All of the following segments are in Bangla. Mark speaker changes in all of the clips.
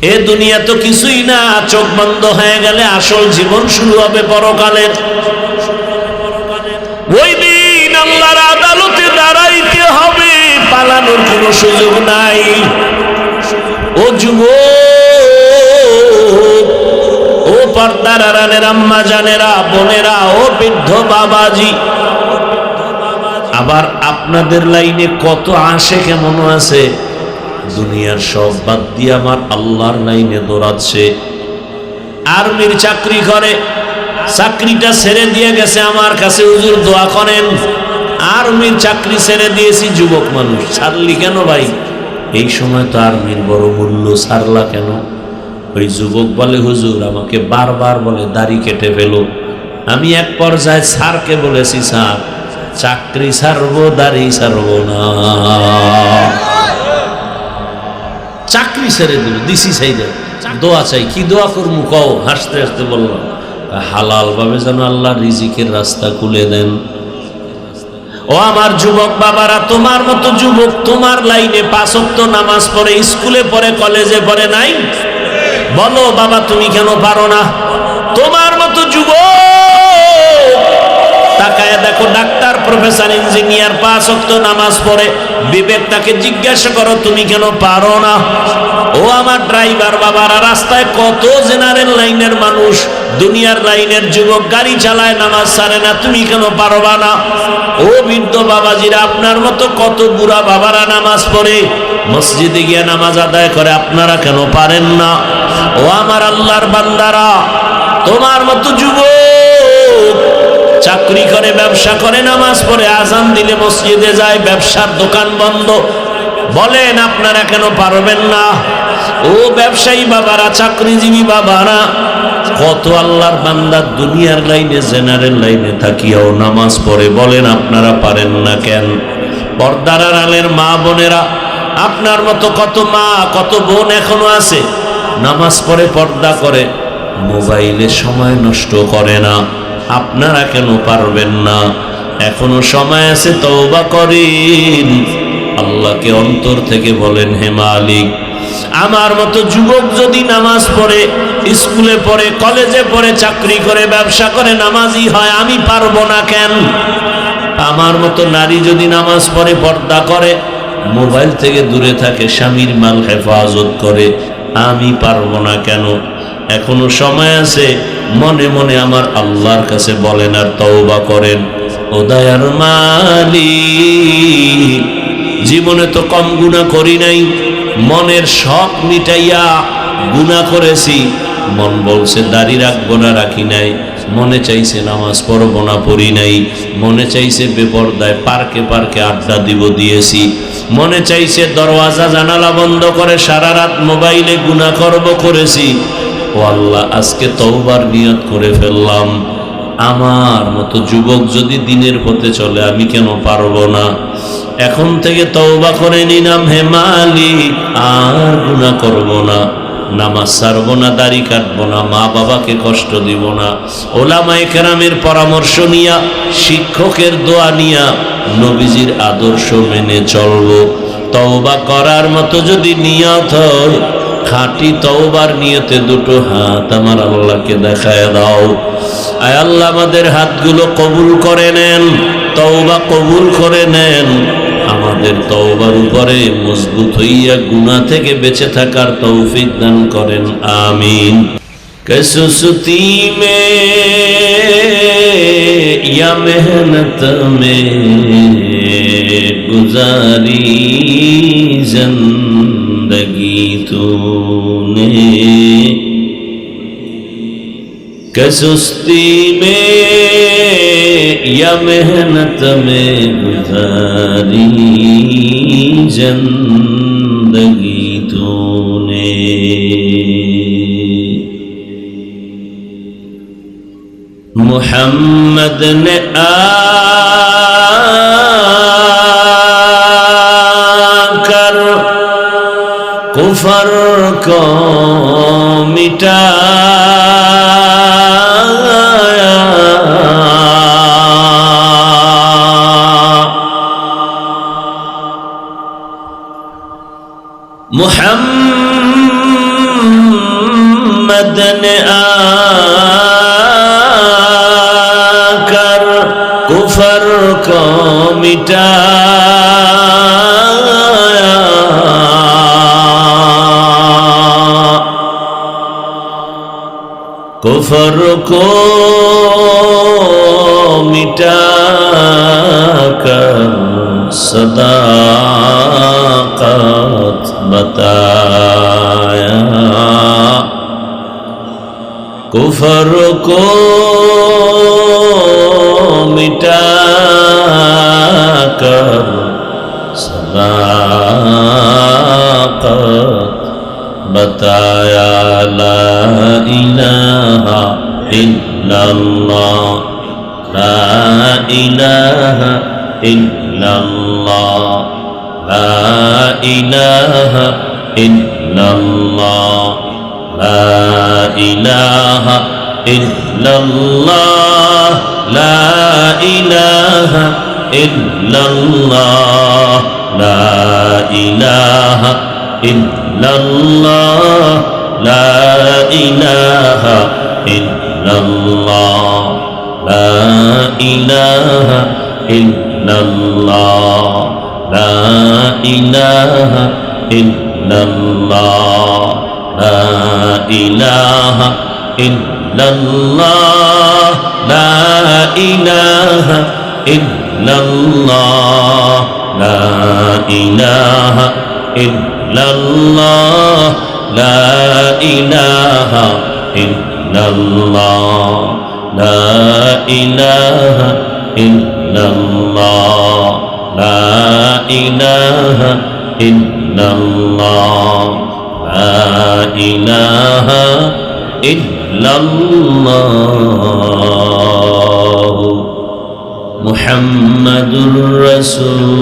Speaker 1: এ দুনিয়া তো কিছুই না, চোখ বন্ধ হয়ে গেলে আসল জীবন শুরু হবে পরকালের। ওই দিন আল্লাহর আদালতে দাঁড়াইতে হবে, পালানোর কোনো সুযোগ নাই। ও যুবক, ও পর্দার আড়ালের আম্মা জানেরা, বোনেরা, ও বৃদ্ধ বাবাজি, আবার আপনাদের লাইনে কত আশে কেমন আছে, দুনিয়ার সব বাদ দিয়ে আমার আল্লাহর লাইনে দৌড়াচ্ছে। আর্মির চাকরি করে, চাকরিটা ছেড়ে দিয়ে গেছে আমার কাছে, হুজুর দোয়া করেন। আর্মির চাকরি ছেড়ে দিয়েছি। যুবক মানুষ, ছাড়লি কেন ভাই? এই সময় তো আর্মির বড় মূল্য, ছাড়লা কেন? ওই যুবক বলে, হুজুর আমাকে বারবার বলে দাড়ি কেটে ফেলো। আমি এক পর্যায়ে স্যারকে বলেছি, স্যার চাকরি ছাড়বো, দাড়ি ছাড়বো না। চাকরি ছেড়ে দিল, দিছি চাই দে, দোয়া চাই। কি দোয়া করবো কও? হাসতে হাসতে বললাম, হালাল ভাবে যেন আল্লাহ রিজিকের রাস্তা খুলে দেন। ও আমার যুবক বাবারা, তোমার মতো যুবক তোমার লাইনে 5 ওয়াক্ত নামাজ পড়ে, স্কুলে পড়ে, কলেজে পড়ে নাই? বলো বাবা তুমি কেন পারো না? তোমার মতো যুবক তাকায় দেখো, ডাক্তার, প্রফেসর, ইঞ্জিনিয়ার 5 ওয়াক্ত নামাজ পড়ে, বিবেক তাকে জিজ্ঞাসা করো তুমি কেন পারো না? ও আমার ড্রাইভার বাবারা, রাস্তায় কত জেনারেল লাইনের মানুষ, দুনিয়ার লাইনের যুবক গাড়ি চালায়, নামাজ ছাড়ে না, তুমি কেন পারবা না? ও বৃদ্ধ বাবাজিরা, আপনার মতো কত বুড়া বাবারা নামাজ পড়ে, মসজিদে গিয়ে নামাজ আদায় করে, আপনারা কেন পারেন না? ও আমার আল্লাহর বান্দারা, তোমার মতো যুবক চাকরি করে, ব্যবসা করে, নামাজ পড়ে, আজান দিলে মসজিদে যায়, ব্যবসার দোকান বন্ধ, বলেন আপনারা কেন পারবেন না? ও ব্যবসায়ী বাবারা, চাকরিজীবী বাবারা, কত আল্লাহর বান্দা দুনিয়ার লাইনে, জেনারেল লাইনে থাকিয়াও নামাজ পড়ে, বলেন আপনারা পারেন না কেন? পর্দার আড়ালের মা বোনেরা, আপনার মতো কত মা, কত বোন এখনো আছে, নামাজ পড়ে, পর্দা করে, মোবাইলে সময় নষ্ট করে না, আপনারা কেন পারবেন না? এখনো সময় আছে, তওবা করেন, আল্লাহকে অন্তর থেকে বলেন, হে মালিক, আমার মতো যুবক যদি নামাজ পড়ে, স্কুলে পড়ে, কলেজে পড়ে, চাকরি করে, ব্যবসা করে, নামাজি হয়, আমি পারবো না কেন? আমার মতো নারী যদি নামাজ পড়ে, পর্দা করে, মোবাইল থেকে দূরে থাকে, স্বামীর মাল হেফাজত করে, আমি পারবো না কেন? এখনো সময় আছে, মনে মনে আমার আল্লাহর কাছে বলেন আর তওবা করেন। ও দয়ার মালিক, জীবনে তো কম গুনাহ করি নাই, মনের শখ মিটাইয়া গুনাহ করেছি, মন বলছে দাড়ি রাখবো না, রাখি নাই, মনে চাইছে নামাজ পড়বো না, পড়ি নাই, মনে চাইছে বেপরদায় পার্কে পার্কে আড্ডা দিব, দিয়েছি, মনে চাইছে দরওয়াজা জানালা বন্ধ করে সারা রাত মোবাইলে গুনাহ করব, করেছি। ও আল্লাহ, আজকে তওবার নিয়ত করে ফেললাম, আমার মতো যুবক যদি দিনের পথে চলে, আমি কেন পারবো না? এখন থেকে তওবা করে নিলাম, হে মালিক, আর গুনাহ করব না, নামাজ ছাড়বো না, দাড়ি কাটবো না, মা বাবাকে কষ্ট দিব না, ওলামায়ে কেরামের পরামর্শ নিয়া, শিক্ষকের দোয়া নিয়া, নবীজির আদর্শ মেনে চলবো। তওবা করার মতো যদি নিয়ত হয়, খাঁটি তওবার নিয়তে দুটো হাত আমার আল্লাহকে দেখায় দাও। আয় আল্লাহ, আমাদের হাতগুলো কবুল করে নেন, তওবা কবুল করে নেন, আমাদের তওবার উপরে মজবুত হইয়া গুনাহ থেকে বেঁচে থাকার তৌফিক দান করেন, আমিন। कसुस्ती में या मेहनत में गुजारी जिंदगी तूने, कसुस्ती में या मेहनत में गुजारी जिंदगी तूने, मुहम्मद ने आकर कुफर को मिटाया, मुहम्मद मोहम्मद ने आकर कुफर को मिटाया, कुफर को मिटाकर सदाकत बताया, कुफर को मिटाकर सदाकत बताया। ला इलाहा इल्लल्लाह, ला इलाहा इल्लल्लाह, ला इलाहा इल्लल्लाह, ला इलाहा इल्लल्लाह, ला इलाहा इल्लल्लाह, ला इलाहा इल्लल्लाह, ला इलाहा इल्लल्लाह, ला इलाहा इल्लल्लाह, ला इलाहा इल्लल्लाह, ला इलाहा इल्लल्लाह, ला इलाहा इल्लल्लाह, ला इलाहा इल्लल्लाह, ला इलाहा इल्लल्लाह, ला इलाहा इल्लल्लाह, ला इलाहा इल्लल्लाह, লা ইলাহা ইল্লাল্লাহ মুহাম্মাদুর রাসূলুল্লাহ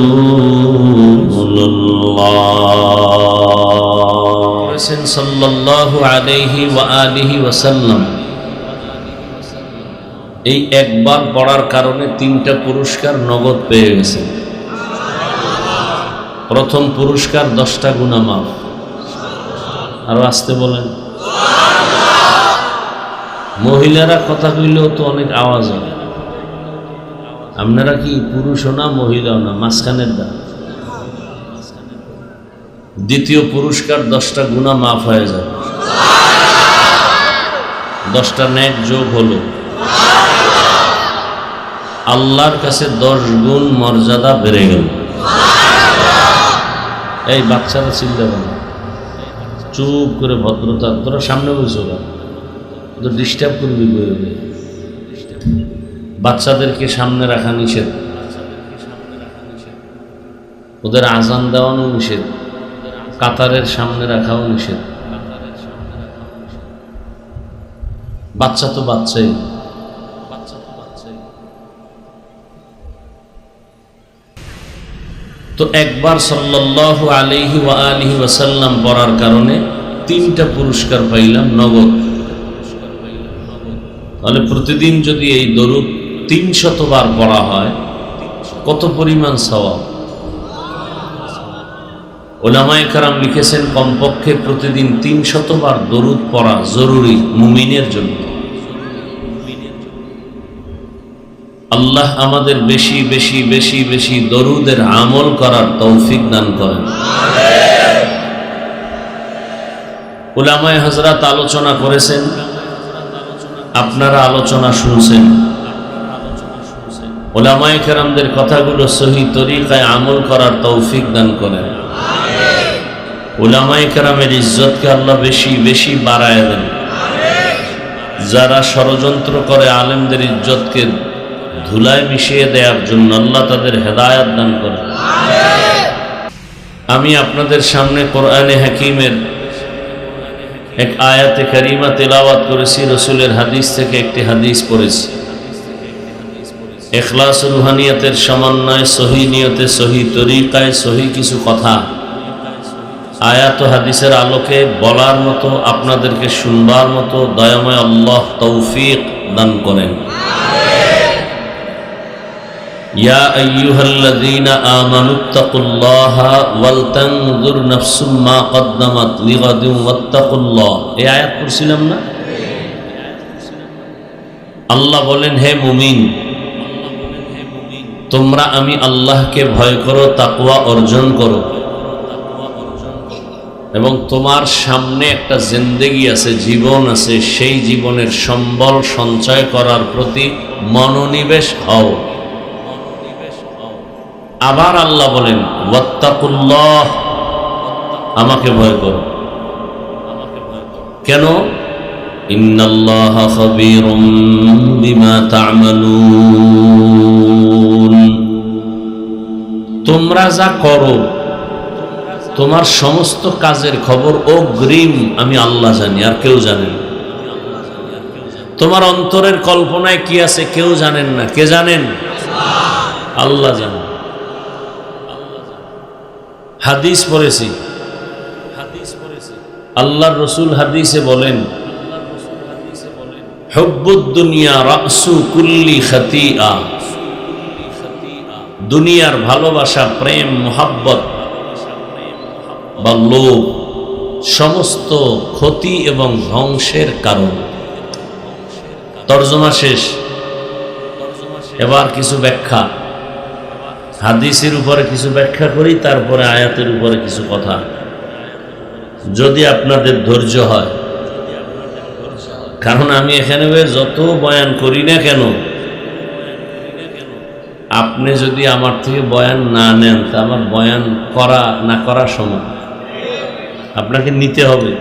Speaker 1: সাল্লাল্লাহু আলাইহি ওয়া আলিহি ওয়াসাল্লাম। এই একবার পড়ার কারণে 3টা পুরস্কার নগদ পেয়ে গেছে। প্রথম পুরস্কার 10টা গুনাহ মাফ। আরো আসতে বলেন। মহিলারা কথা কইলেও তো অনেক আওয়াজ হয়। আপনারা কি পুরুষও না মহিলাও না, মাঝখানের দা। দ্বিতীয় পুরস্কার 10টা গুনাহ মাফ হয়ে যাবে। 10টা নেক যোগ হলো, আল্লাহর কাছে 10 গুণ মর্যাদা বেড়ে গেল। এই বাচ্চারা চিল্লাবে না, চুপ করে ভদ্রতা। তোরা সামনে বসে তো ডিস্টার্ব করবি। বাচ্চাদেরকে সামনে রাখা নিষেধ, ওদের আজান দেওয়ানো নিষেধ, কাতারের সামনে রাখাও নিষেধ। বাচ্চা তো বাচ্চাই। তো একবার সাল্লাল্লাহু আলাইহি ওয়া আলিহি ওয়াসাল্লাম পড়ার কারণে 3টা পুরস্কার পাইলাম নগদ। তাহলে প্রতিদিন যদি এই দরুদ 300 বার পড়া হয় কত পরিমাণ সওয়াব। উলামায়ে কেরাম লিখেছেন কমপক্ষে প্রতিদিন 300 বার দরুদ পড়া জরুরি মুমিনের জন্য। আল্লাহ আমাদের বেশি বেশি বেশি বেশি দরুদের আমল করার তৌফিক দান করেন। উলামায়ে হযরত আলোচনা করেছেন, আপনারা আলোচনা শুনছেন। উলামায়ে কেরামদের কথাগুলো সহি তরিকায় আমল করার তৌফিক দান করেন। উলামায়ে কেরামের ইজ্জতকে আল্লাহ বেশি বেশি বাড়ায় দেন। যারা ষড়যন্ত্র করে আলেমদের ইজ্জতকে ধুলায় মিশিয়ে দেওয়ার জন্য আল্লাহ তাদের হেদায়েত দান করেন। আমি আপনাদের সামনে কোরআনে হাকিমের এক আয়াতে কারিমা তেলাওয়াত করেছি, রাসূলের হাদিস থেকে একটি হাদিস পড়েছি। ইখলাস রুহানিয়াতের সমন্বয়ে সহি নিয়তে সহি তরিকায় সহি কিছু কথা আয়াত ও হাদিসের আলোকে বলার মতো, আপনাদেরকে শুনবার মতো দয়াময় আল্লাহ তৌফিক দান করেন। ইয়া আইয়ুহাল্লাযীনা আমানুত্তাকুল্লাহা ওয়াল তানজুর নাফসুম মা কদ্দামাত লিগাদিন ওয়াত্তাকুল্লাহ। এই আয়াত পড়ছিলাম না? আল্লাহ বলেন, হে মুমিন, তোমরা আমি আল্লাহকে ভয় করো, তাকওয়া অর্জন করো, এবং তোমার সামনে একটা জিন্দেগি আছে, জীবন আছে, সেই জীবনের সম্বল সঞ্চয় করার প্রতি মনোনিবেশ হও। আবার আল্লাহ বলেন, ওয়াত্তাকুল্লাহ, আমাকে ভয় করো। কেন? ইন্নাল্লাহা খাবীরুম বিমা তা'মালুন। তোমরা যা করো, তোমার সমস্ত কাজের খবর অগ্রিম আমি আল্লাহ জানি, আর কেউ জানেন না। তোমার অন্তরের কল্পনায় কি আছে কেউ জানেন না। কে জানেন? আল্লাহ জানেন। হাদিস পড়েছি, আল্লাহর রাসূল হাদিসে বলেন, হুব্বুদ দুনিয়া রাসু কুল্লি খাতিআ। দুনিয়ার ভালোবাসা, প্রেম, মোহাব্বত বা লোভ সমস্ত ক্ষতি এবং ধ্বংসের কারণ। তর্জমা শেষ। এবার কিছু ব্যাখ্যা, হাদিসের উপরে কিছু ব্যাখ্যা করি, তারপরে আয়াতের উপরে কিছু কথা, যদি আপনাদের ধৈর্য হয়। কারণ আমি এখানে যত বয়ান করি না কেন, আপনি যদি আমার থেকে বয়ান না নেন, তা আমার বয়ান করা না করা সমান। আপনাকে নিতে হবে।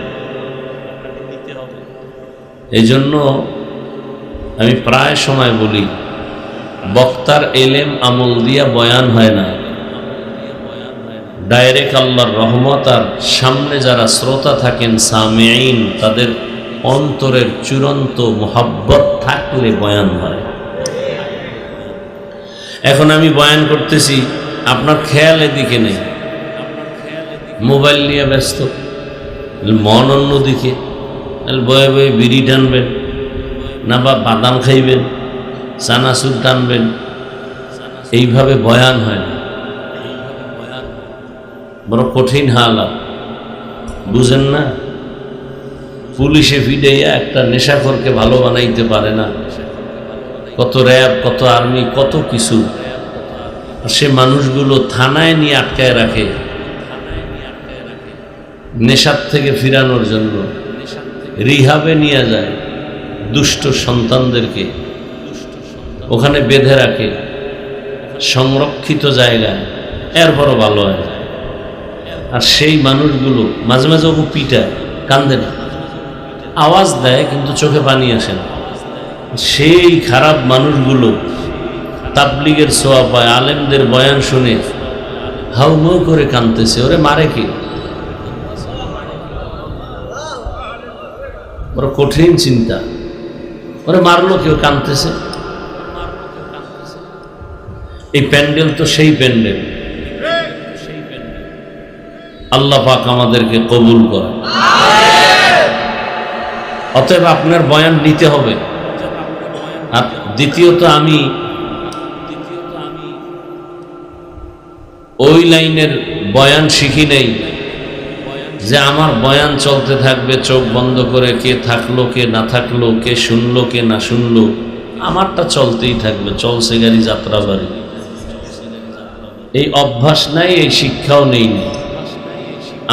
Speaker 1: এই জন্য আমি প্রায় সময় বলি, বক্তার এলেম আমল দিয়া বয়ান হয় না, ডাইরেক্ট আল্লাহর রহমত আর সামনে যারা শ্রোতা থাকেন সামিঈন, তাদের অন্তরের চূড়ান্ত মোহাব্বত থাকলে বয়ান হয়। এখন আমি বয়ান করতেছি, আপনার খেয়াল এদিকে নেই, মোবাইল নিয়ে ব্যস্ত, মন অন্যদিকে, বয়ে বয়ে বিড়ি টানবেন না বা বাদাম খাইবেন, চানাচুর টানবেন, এইভাবে বয়ান হয় না। বড় কঠিন হালাত, বুঝেন না? পুলিশে ফিডাইয়া একটা নেশাখোরকে ভালো বানাইতে পারে না। কত র্যাব, কত আর্মি, কত কিছু। সে মানুষগুলো থানায় নিয়ে আটকায় রাখে নেশার থেকে ফিরানোর জন্য, রিহাবে নিয়ে যায় দুষ্ট সন্তানদেরকে, ওখানে বেঁধে রাখে সংরক্ষিত জায়গায়, এরপরও ভালো হয়। আর সেই মানুষগুলো মাঝে মাঝে ওকে পিটায়, কান্দে না, আওয়াজ দেয় কিন্তু চোখে পানি আসে না। সেই খারাপ মানুষগুলো তাবলিগের ছোঁয়া পায়, আলেমদের বয়ান শুনে হাউমাউ করে কাঁদতেছে। ওরে মারে কি? বড় কঠিন চিন্তা। ওরে মারলো কেউ, কাঁদতেছে। এই প্যান্ডেল তো সেই প্যান্ডেল। আল্লাহ পাক আমাদেরকে কবুল করে। অতএব আপনার বয়ান নিতে হবে। আর দ্বিতীয়ত, আমি ওই লাইনের বয়ান শিখি নেই যে আমার বয়ান চলতে থাকবে চোখ বন্ধ করে, কে থাকলো কে না থাকলো, কে শুনলো কে না শুনলো, আমারটা চলতেই থাকবে, চলছে গাড়ি যাত্রা বাড়ি। এই অভ্যাস নাই, এই শিক্ষাও নেই।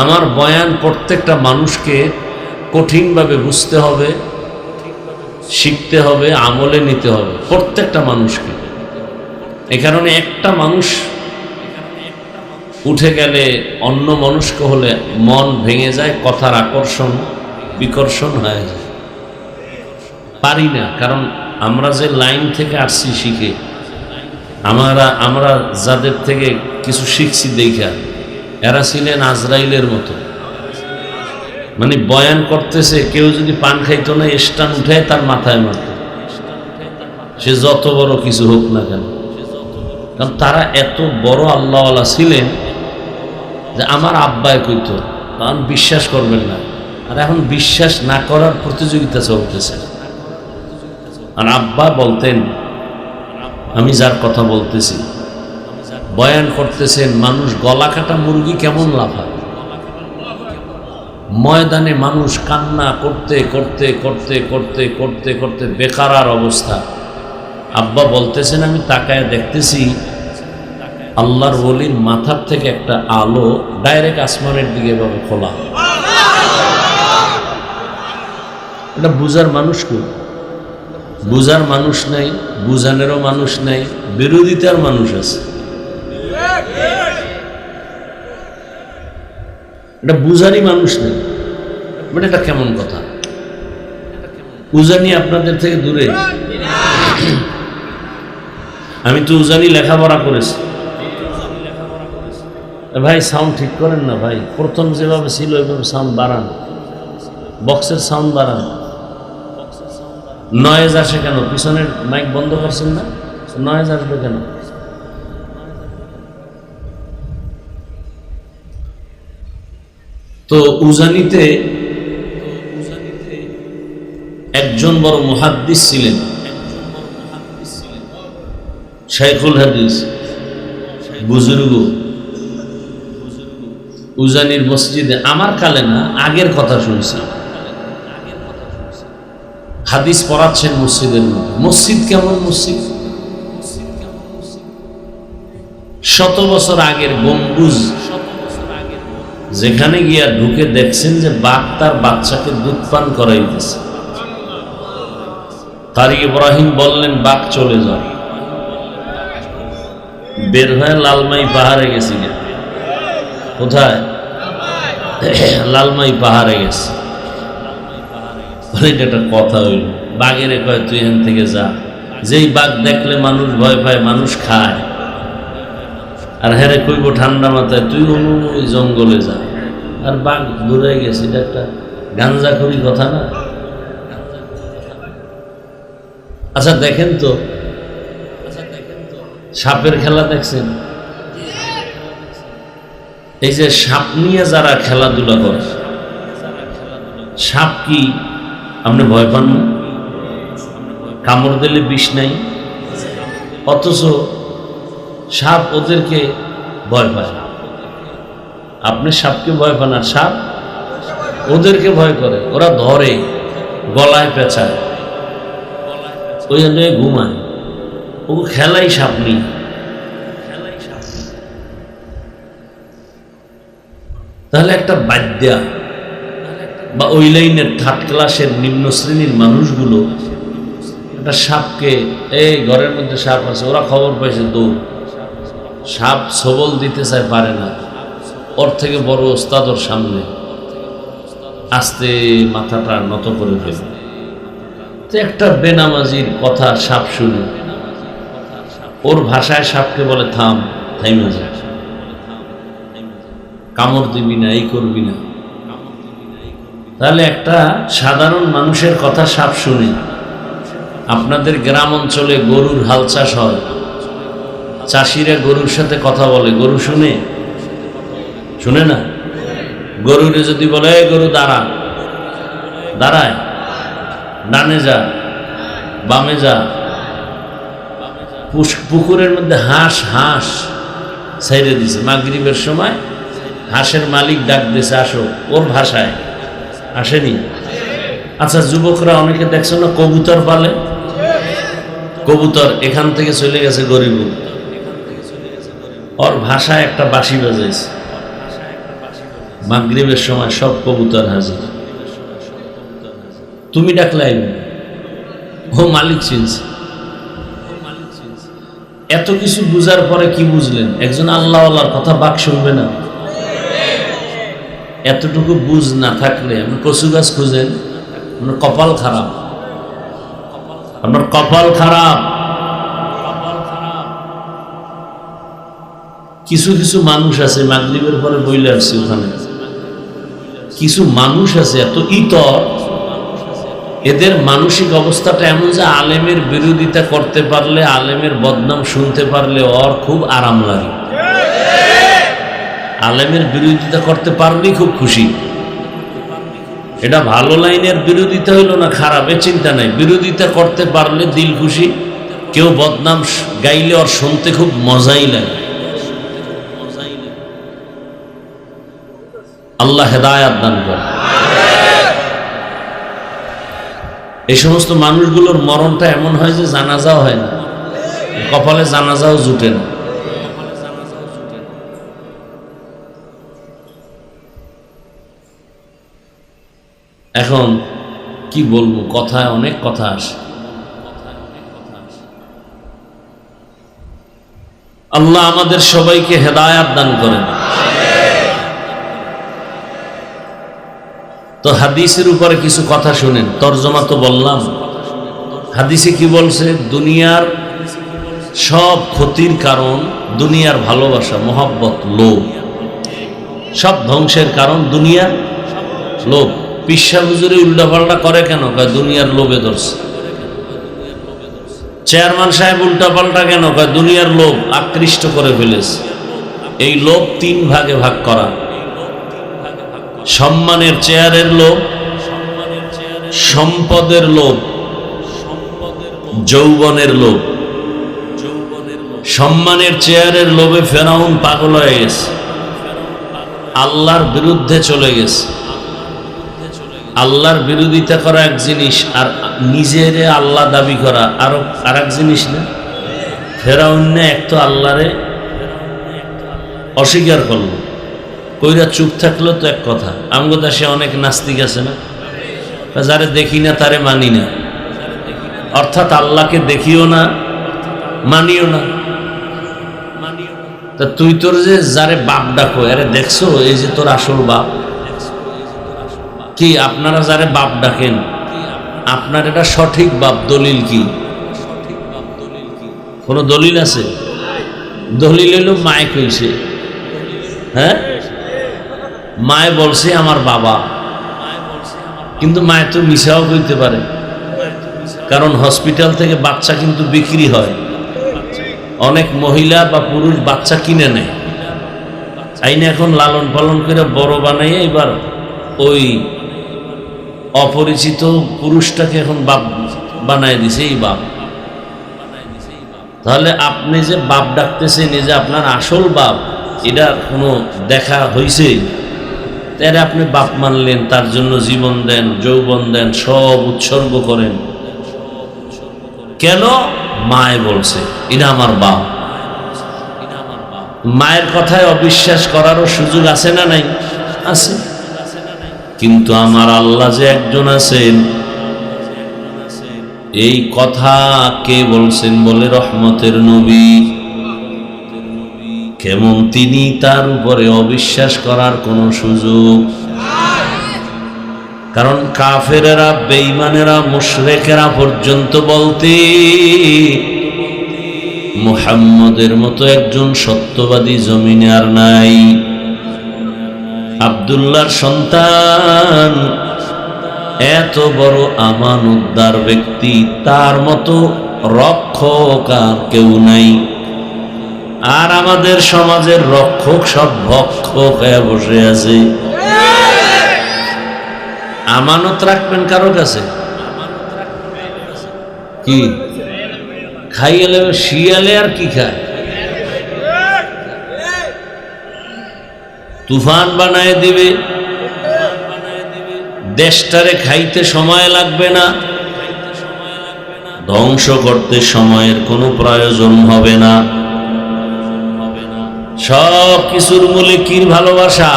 Speaker 1: আমার বয়ান প্রত্যেকটা মানুষকে কঠিনভাবে বুঝতে হবে, শিখতে হবে, আমলে নিতে হবে, প্রত্যেকটা মানুষকে। এ কারণে একটা মানুষ উঠে গেলে অন্য মনস্ক হলে মন ভেঙে যায়, কথার আকর্ষণ বিকর্ষণ হয়ে যায়। পারি না, কারণ আমরা যে লাইন থেকে আসছি শিখে, আমরা যাদের থেকে কিছু শিখছি দেখা, এরা ছিলেন আজরাইলের মতো। মানে বয়ান করতেছে, কেউ যদি পান খাইতো না, স্টান উঠায় তার মাথায় মারত, সে যত বড় কিছু হোক না কেন। কারণ তারা এত বড় আল্লাহওয়ালা ছিলেন যে আমার আব্বায় কইতো, কারণ বিশ্বাস করবেন না। আর এখন বিশ্বাস না করার প্রতিযোগিতা চলতেছে। আর আব্বা বলতেন আমি যার কথা বলতেছি বয়ান করতেছেন, মানুষ গলা কাটা মুরগি কেমন লাফায়, ময়দানে মানুষ কান্না করতে করতে করতে করতে করতে করতে বেকারার অবস্থা। আব্বা বলতেছেন, আমি তাকায় দেখতেছি আল্লাহর ওলির মাথার থেকে একটা আলো ডাইরেক্ট আসমানের দিকে এভাবে খোলা। এটা বুঝার মানুষ কই? বুঝার মানুষ নাই, বুঝানেরও মানুষ নাই, বিরোধিতার মানুষ আছে। এটা বুঝারই মানুষ নেই, মানে এটা কেমন কথা? উজানি আপনাদের থেকে দূরে। আমি তো উজানি লেখাপড়া করেছি। ভাই সাউন্ড ঠিক করেন না ভাই, প্রথম যেভাবে ছিল ওইভাবে সাউন্ড বাড়ান, বক্সের সাউন্ড বাড়ান। নয়েজ আসে কেন? পিছনের মাইক বন্ধ করছেন না, নয়েজ আসবে কেন? তো উজানিতে একজন বড় মুহাদ্দিস ছিলেন, শাইখুল হাদিস, বুজুর্গ। উজানির মসজিদে, আমার কালে না, আগের কথা শুনছি, হাদিস পড়াচ্ছেন মসজিদের মধ্যে। মসজিদ কেমন মসজিদ? 100 বছর আগের গম্বুজ, যেখানে গিয়া ঢুকে দেখছেন যে বাঘ তার বাচ্চাকে দুধ পান করাইতেছে। তারিক ইব্রাহিম বললেন, বাঘ চলে যাও। বের হয়ে লালমাই পাহাড়ে গেছিলেন। কোথায়? লালমাই পাহাড়ে গেছে। এটা একটা কথা হইল, বাঘেরে কয় তুই এখান থেকে যা। যেই বাঘ দেখলে মানুষ ভয় পায়, মানুষ খায়। আর হ্যাঁ কইব ঠান্ডা মাথায় তুই ওই জঙ্গলে যা, আর বাঘ দূরে গেছে। এটা একটা গাঞ্জাখুরি কথা না? আচ্ছা দেখেন তো, সাপের খেলা দেখছেন? এই যে সাপ নিয়ে যারা খেলাধুলা করে, সাপ কি আপনি ভয় পান না? কামড় দিলে বিষ নাই, অথচ সাপ ওদেরকে ভয় পায়। আপনি সাপকে ভয় পান, আর সাপ ওদেরকে ভয় করে। ওরা ধরে, গলায় পেঁচায়, ওই জন্য ঘুমায়। ও খেলাই সাপ নেই। তাহলে একটা বাদ্যা বা ওই লাইনের 3rd ক্লাসের নিম্ন শ্রেণীর মানুষগুলো একটা সাপকে, এই ঘরের মধ্যে সাপ আছে, ওরা খবর পাইছে, দৌড়। সাপ সবল দিতে চায়, পারে না। ওর থেকে বড় ওস্তাদ ওর সামনে, আস্তে মাথাটা নত করে ফেলে। তো একটা বেনামাজির কথা সাপ শুনে, ওর ভাষায় সাপকে বলে থাম, থাইমে যা, কামড় দিবি না, এই করবি না। তাহলে একটা সাধারণ মানুষের কথা সাপ শুনে। আপনাদের গ্রাম অঞ্চলে গরুর হাল চাষ হয়, চাষিরা গরুর সাথে কথা বলে, গরু শুনে? শুনে না? গরুরে যদি বলে এই গরু দাঁড়া, দাঁড়ায়, ডানে যা, বামে যা। পুকুরের মধ্যে হাঁস ছেড়ে দিছে, মাগরিবের সময় হাঁসের মালিক ডাক দিছে, আসো, ওর ভাষায়। আসেনি? আচ্ছা যুবকরা অনেকে দেখছো না কবুতর পালে? কবুতর এখান থেকে চলে গেছে গরিব, ওর ভাষায় একটা বাঁশি বাজাইছে। মাগরিবের সময় সব কবুতর হাজির। তুমি ডাকলে আইবে, ও মালিক চিনছে। এত কিছু বুঝার পরে কি বুঝলেন? একজন আল্লাহওয়ালার কথা বাক শুনবে না? এতটুকু বুঝ না থাকলে আপনি কচু গাছ খুঁজেন, আপনার কপাল খারাপ, আপনার কপাল খারাপ। কিছু কিছু মানুষ আছে, মাগরিবের পরে বইলে আসছে, ওখানে কিছু মানুষ আছে এত ইতর, এদের মানসিক অবস্থাটা এমন যে আলেমের বিরোধিতা করতে পারলে, আলেমের বদনাম শুনতে পারলে ওর খুব আরাম লাগে। আলেমের বিরোধিতা করতে পারলেই খুব খুশি। এটা ভালো লাইনের বিরোধিতা হইল না খারাপ, এ চিন্তা নাই। বিরোধিতা করতে পারলে দিল খুশি, কেউ বদনাম গাইলে ওর শুনতে খুব মজাই লাগে। আল্লাহ হেদায়াত দান করে। এই সমস্ত মানুষগুলোর মরণটা এমন হয় যে জানাজাও হয় না, কপালে জানাজাও জুটে না। এখন কি বলবো, কথায় অনেক কথা আসে। আল্লাহ আমাদের সবাইকে হেদায়াত দান করেন। তো হাদিসের উপরে কিছু কথা শুনেন, তরজমা তো বললাম। হাদিসে কি বলছে? দুনিয়ার সব ক্ষতির কারণ দুনিয়ার ভালোবাসা, মহব্বত, লোভ। সব ধ্বংসের কারণ দুনিয়ার লোভ। পিসা হুজুরে উল্টাপাল্টা করে কেন? দুনিয়ার লোভে ধরছে। চেয়ারম্যান সাহেব উল্টাপাল্টা কেন? দুনিয়ার লোভ আকৃষ্ট করে ফেলেছে। এই লোভ তিন ভাগে ভাগ করা: সম্মানের চেয়ারের লোভ, সম্পদের লোভ, যৌবনের লোভ। সম্মানের চেয়ারের লোভে ফেরাউন পাগল হয়ে গেছে, আল্লাহর বিরুদ্ধে চলে গেছে। আল্লাহর বিরোধিতা করা এক জিনিস, আর নিজের আল্লাহ দাবি করা আর এক জিনিস না। ফেরাউন এক তো আল্লাহরে অস্বীকার করলো, কইরা চুপ থাকলো তো এক কথা। আমগো দেশে অনেক নাস্তিক আছে না, যারে দেখি না তারে মানি না, অর্থাৎ আল্লাহকে দেখিও না মানিও না। তা তুই তোর যে যারে বাপ ডাকো, আরে দেখছো এই যে তোর আসল বাপ কি? আপনারা যারে বাপ ডাকেন, আপনার এটা সঠিক বাপ, দলিল কি? কোন দলিল আছে? দলিল হইল মায় কইছে, হ্যাঁ মায় বলছে আমার বাবা, কিন্তু মায় তো মিশাও কইতে পারে, কারণ হসপিটাল থেকে বাচ্চা কিন্তু বিক্রি হয়। অনেক মহিলা বা পুরুষ বাচ্চা কিনে নেয়, আইনে এখন লালন পালন করে বড় বানাইয়ে এবার ওই অপরিচিত পুরুষটাকে এখন বাপ বানায় দিছে, এই বাপ। তাহলে আপনি যে বাপ ডাকতেছেন, এই যে আপনার আসল বাপ, এটা কোনো দেখা হইছে? তাহলে আপনি বাপ মানলেন, তার জন্য জীবন দেন, যৌবন দেন, সব উৎসর্গ করেন। কেন? মায় বলছে এটা আমার বাপ। মায়ের কথায় অবিশ্বাস করারও সুযোগ আছে না নাই? আছে। কিন্তু আমার আল্লাহ যে একজন আছেন, এই কথা কে বলছেন? বলে রহমতের নবী। কেমন তিনি? তার উপরে অবিশ্বাস করার কোনো সুযোগ। কারণ কাফেরেরা, বেঈমানেরা, মুশরিকেরা পর্যন্ত বলতে মুহাম্মদের মতো একজন সত্যবাদী জমিনে আর নাই। আব্দুল্লাহর সন্তান, এত বড় আমানতদার ব্যক্তি, তার মতো রক্ষক আর কেউ নাই। আর আমাদের সমাজের রক্ষক সব ভক্ষক হয়ে বসে আছে। আমানত রাখবেন কারো কাছে? কি খাইলে শিয়ালে আর কি খায়? তুফান বানায় দিবে, দেশটারে খাইতে সময় লাগবে না, ধ্বংস করতে সময়ের কোনো প্রয়োজন হবে না। সব কিছুর মূলে কি ভালোবাসা?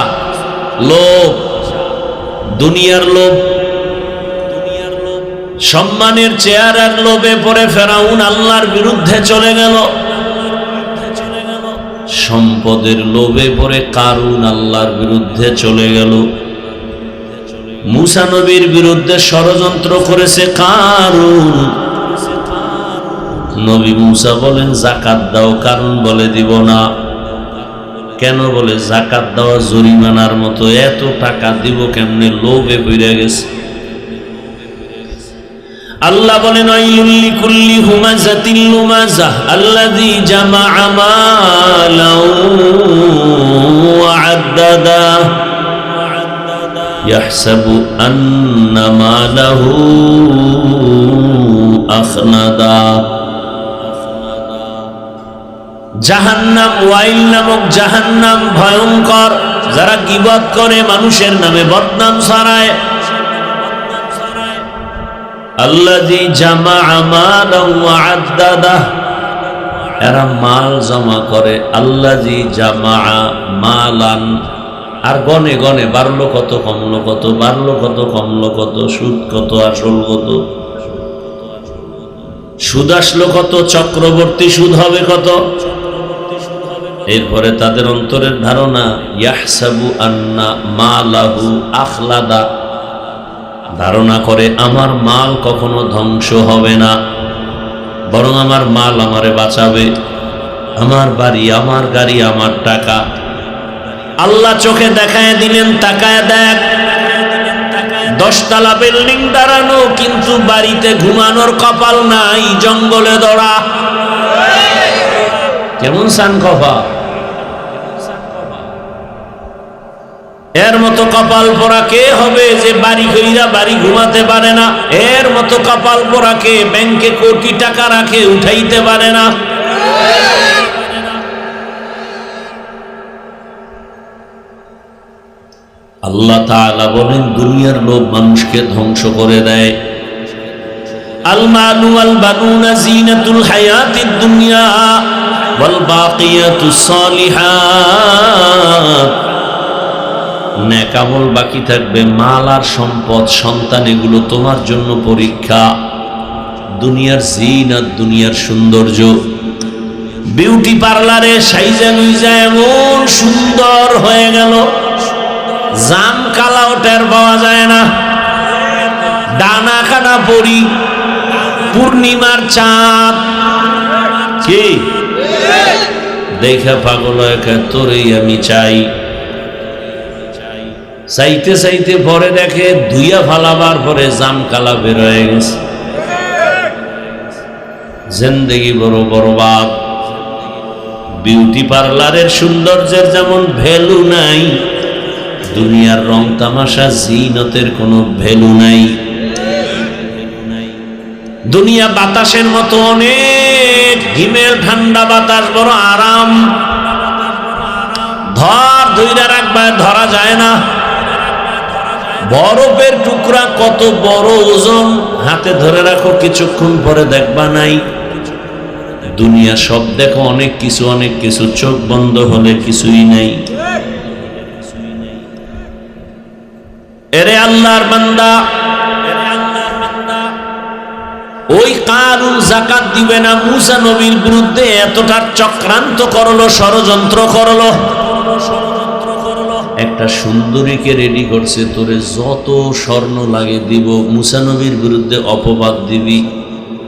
Speaker 1: লোভ, দুনিয়ার লোভ। সম্মানের চেয়ারের লোভে পড়ে ফেরাউন আল্লাহর বিরুদ্ধে চলে গেল। সম্পদের লোভে পড়ে কারুন আল্লাহর বিরুদ্ধে চলে গেল। মূসা নবীর বিরুদ্ধে ষড়যন্ত্র করেছে কারুন। নবী মূসা বলেন যাকাত দাও, কারুন বলে দিব না। কেন? বলে যাকাত দেওয়া জরিমানার মতো, এত টাকা দিব কেমনে? লোভে পড়ে গেছে। আল্লাহ বলেন ওয়াইলুল লিকুল্লি হুমাযাতিল লুমাযাহ আল্লাযী জামাআ মালাও ওয়া আদ্দাদা ইয়াহসাবু আন্না মালাহু আখনাদা। জাহান্নাম, ওয়াইল নামক জাহান্নাম ভয়ঙ্কর। যারা গীবত করে, মানুষের নামে বদনাম ছড়ায়। আল্লাযী জামাআ মালান ওয়া আদ্দাদাহ, এরা মাল জমা করে। আল্লাযী জামাআ মালান, আর গনে গনে বাড়লো কত কমলো কত, বাড়লো কত কমলো কত, সুদ কত আসল কত, সুদ আসলো কত, চক্রবর্তী সুদ হবে কত। এরপরে তাদের অন্তরের ধারণা ইয়াহসাবু আন্না মালাহু আখলাদা, ধারণা করে আমার মাল কখনো ধ্বংস হবে না, বরং আমার মাল আমারে বাঁচাবে, আমার বাড়ি, আমার গাড়ি, আমার টাকা। আল্লাহ চোখে দেখায় দিলেন, তাকায় দেখ, 10 তলা বিল্ডিং দাঁড়ানো, কিন্তু বাড়িতে ঘুমানোর কপাল নাই, জঙ্গলে দৌড়া। কেমন সান কপাল! এর মতো কপাল পোড়া কে হবে যে বাড়ি কইরা বাড়ি ঘুমাতে পারে না? এর মতো কপাল পোড়া কে ব্যাংকে কোটি টাকা রাখে, উঠাইতে পারে না? আল্লাহ তাআলা বলেন, দুনিয়ার লোভ মানুষকে ধ্বংস করে দেয়। আল মালু ওয়াল বানুনা জিনাতুল হায়াতিদ দুনিয়া ওয়াল বাকিয়াতুস সালিহাত, নেক আমল বাকি থাকবে, মাল আর সম্পদ, সন্তান, এগুলো তোমার জন্য পরীক্ষা। দুনিয়ার জিনাত, দুনিয়ার সৌন্দর্য। বিউটি পার্লারে সাইজা গুইজা এমন সুন্দর হয়ে গেল, জাম কালাও টের পাওয়া যায় না। ডানা কানা পরি, পূর্ণিমার চাঁদ, কি দেখা পাগল একা, তোরেই আমি চাই। চাইতে চাইতে পরে দেখে ধুইয়া ফালাবার পরে জাম কালা বের হয়ে গেছে। জিন্দেগি বড় বরবাদ। বিউটি পার্লারের সৌন্দর্যের যেমন ভ্যালু নাই, দুনিয়ার রং তামাশা জিনতের কোনো ভ্যালু নাই। দুনিয়া বাতাসের মতো অনেক, হিমেল ঠান্ডা বাতাস, বড় আরাম, ধৈর্য রাখবা, ধরা যায় না। বরফের টুকরা কত বড় ওজন, হাতে ধরে রাখো, কিছুক্ষণ পরে দেখবা নাই। দুনিয়া সব দেখো, অনেক কিছু অনেক কিছু, চোখ বন্ধ হলে কিছুই নাই। এরে আল্লাহর বান্দা, ওই কারুন যাকাত দিবে না, মুসা নবীর বিরুদ্ধে এতটা চক্রান্ত করলো, ষড়যন্ত্র করলো। একটা সুন্দরীকে রেডি করছে, তোরে যত স্বর্ণ লাগে দিব, মুসা নবীর বিরুদ্ধে অপবাদ দিবি।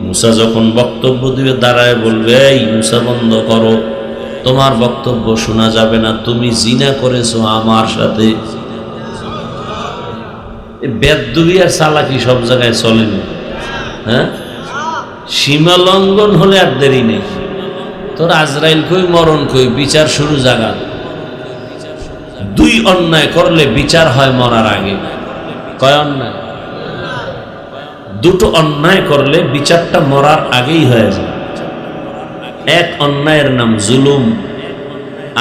Speaker 1: মুসা যখন বক্তব্য দিবে, দাঁড়ায় বলবে, এই মুসা বন্ধ করো, তোমার বক্তব্য শোনা যাবে না, তুমি জিনা করেছো আমার সাথে। বেদবি আর চালাকি সব জায়গায় চলেনি। হ্যাঁ, সীমা লঙ্ঘন হলে আর দেরি নেই। তোর আজরাইল কই, মরণ কই, বিচার শুরু জায়গা। 2 অন্যায় করলে বিচার হয় মরার আগে। কয় অন্যায়? 2টো অন্যায় করলে বিচারটা মরার আগেই হয়ে যায়। এক অন্যায়ের নাম জুলুম,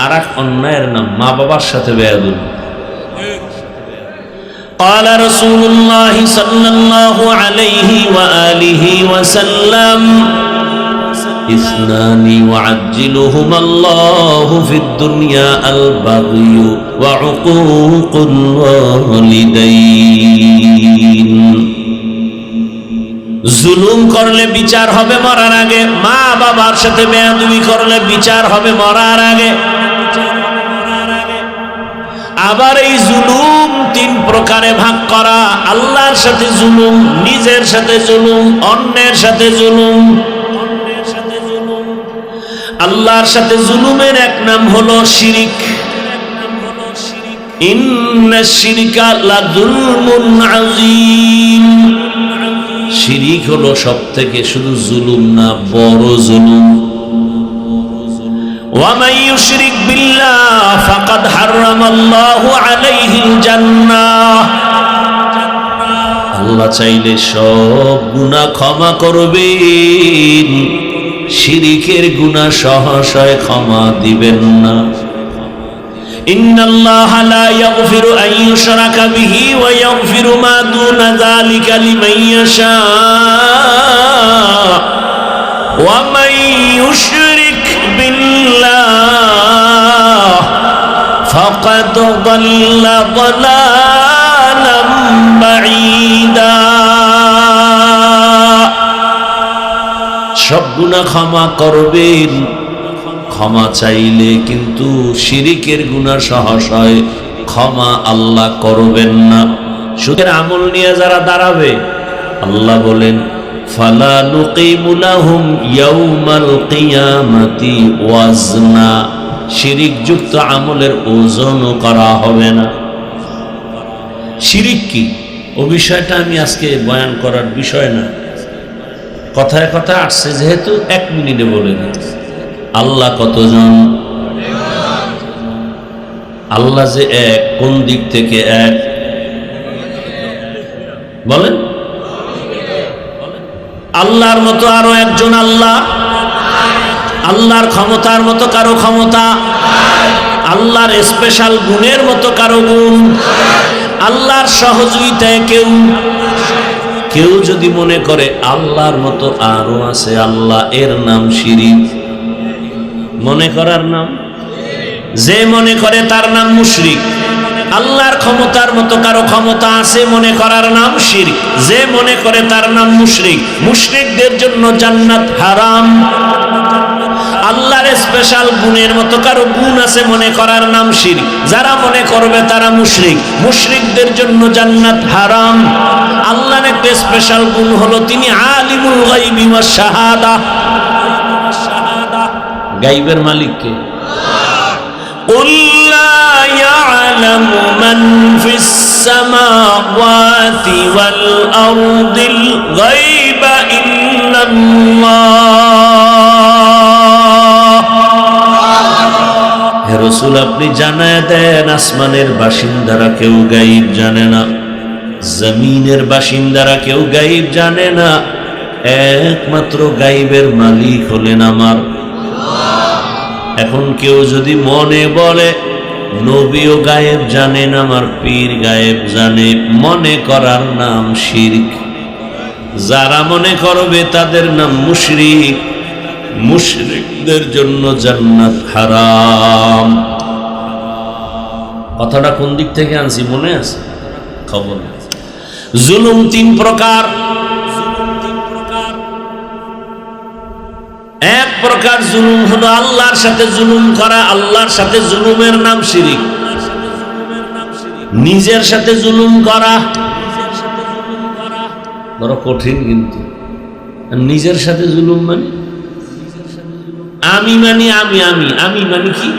Speaker 1: আর এক অন্যায়ের নাম মা বাবার সাথে বেয়াদবি। قال رسول الله صلى الله عليه وآله وسلم اثنان يعجلهما الله في الدنيا البغي وعقوق الوالدين। জুলুম করলে বিচার হবে মরার আগে, মা বাবার সাথে বেয়াদবি করলে বিচার হবে মরার আগে। আবার এই জুলুম 3 প্রকারে ভাগ করা। আল্লাহর সাথে জুলুম, নিজের সাথে জুলুম, অন্যের সাথে জুলুম। আল্লাহর সাথে জুলুমের এক নাম হলো শিরিক। ইন্নাশ শিরকা লাযুলমুন আযীম। শিরিক হলো সবথেকে, শুধু জুলুম না, বড় জুলুম। ومن يشرك بالله فقد حرم الله عليه الجنة। আল্লাহ চাইলে সব গুনাহ ক্ষমা করবেন, শিরিকের গুনাহ সহসায় ক্ষমা দিবেন না। ইন্নাল্লাহা লা ইয়াগফিরু আন ইউশরাকা বিহি ওয়া ইয়াগফিরু মা দুনা যালিকা লিমান ইয়াশা ওয়া মান ইউশরিক বিল্লাহ ফাকাদ দাল্লা দালালাম বাঈদা। সব গুনাহ ক্ষমা করবেন, ক্ষমা চাইলে, কিন্তু শিরিকের গুনাহ সহসায় ক্ষমা আল্লাহ করবেন না। সুদের আমল নিয়ে যারা দাঁড়াবে, আল্লাহ বলেন ফালা নুকিমু লাহুম ইয়াউমাল কিয়ামাতি ওয়াজনা, শিরিক যুক্ত আমলের ওজনও করা হবে না। শিরিক কি, ও বিষয়টা আমি আজকে বয়ান করার বিষয় না, কথায় কথা আসছে যেহেতু 1 মিনিটে বলে দিচ্ছি। আল্লাহ কতজন? আল্লাহ যে এক, কোন দিক থেকে এক বলেন? আল্লাহর মতো আরো একজন আল্লাহ? আল্লাহর ক্ষমতার মতো কারো ক্ষমতা? আল্লাহর স্পেশাল গুণের মতো কারো গুণ? আল্লাহর সহযোগিতায় কেউ কেউ যদি মনে করে আল্লাহর মতো আরো আছে আল্লাহ, এর নাম শিরিক, মনে করার নাম। যে মনে করে তার নাম মুশরিক। আল্লাহর ক্ষমতার মতো কারো ক্ষমতা আছে মনে করার নাম শিরক। যে মনে করে তার নাম মুশরিক। মুশরিকদের জন্য জান্নাত হারাম। আল্লাহর স্পেশাল গুণের মতো কারো গুণ আছে মনে করার নাম শিরক। যারা মনে করবে তারা মুশরিক। মুশরিকদের জন্য জান্নাত হারাম। আল্লাহর একটা স্পেশাল গুণ হলো তিনি আলিমুল গায়বি ওয়াশ শাহাদা। গায়বের মালিক কে? قُلْ لَا يَعْلَمُ مَنْ فِي السَّمَاوَاتِ وَالْأَرْضِ الْغَيْبَ إِلَّا اللَّهُ। হে রাসূল, আপনি জানায় দেন আসমানের বাসিন্দারা কেউ গায়ব জানে না, জমিনের বাসিন্দারা কেউ গায়ব জানে না, একমাত্র গায়বের মালিক হলেন আমার। এখন কেউ যদি মনে বলে নবীও গায়েব জানেন, আমার পীর গায়েব জানে, মনে করার নাম শিরক। যারা মনে করবে তাদের নাম মুশরিক। মুশরিকদের জন্য জান্নাত হারাম। কথাটা কোন দিক থেকে আনছি মনে আছে? খবর নেই। জুলুম 3 প্রকার। এক প্রকার জুলুম হলো আল্লাহর সাথে জুলুম করা। আল্লাহর সাথে জুলুমের নাম শিরক। নিজের সাথে জুলুম করা বড় কঠিন, কিন্তু নিজের সাথে জুলুম মানে আমি মানি আমি আমি আমি মানে কি?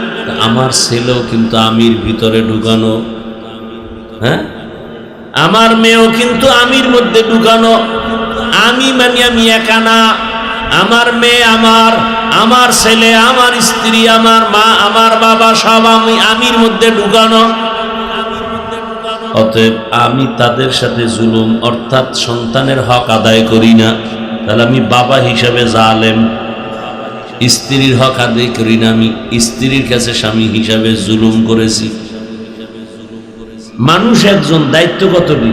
Speaker 1: আমার ছেলেও কিন্তু আমির ভিতরে ঢুকানো, হ্যাঁ, আমার মেয়েও কিন্তু আমির মধ্যে ঢুকানো। আমি মানি আমি একা না, আমার মেয়ে, আমার ছেলে, আমার স্ত্রী, আমার মা, আমার বাবা সব আমি আমির মধ্যে ঢুকানো। অতএব আমি তাদের সাথে জুলুম অর্থাৎ সন্তানের হক আদায় করি না, তাহলে আমি বাবা হিসাবে জালেম। স্ত্রীর হক আদায় করি না, আমি স্ত্রীর কাছে স্বামী হিসাবে জুলুম করেছি। মানুষ একজন, দায়িত্ব কতটি?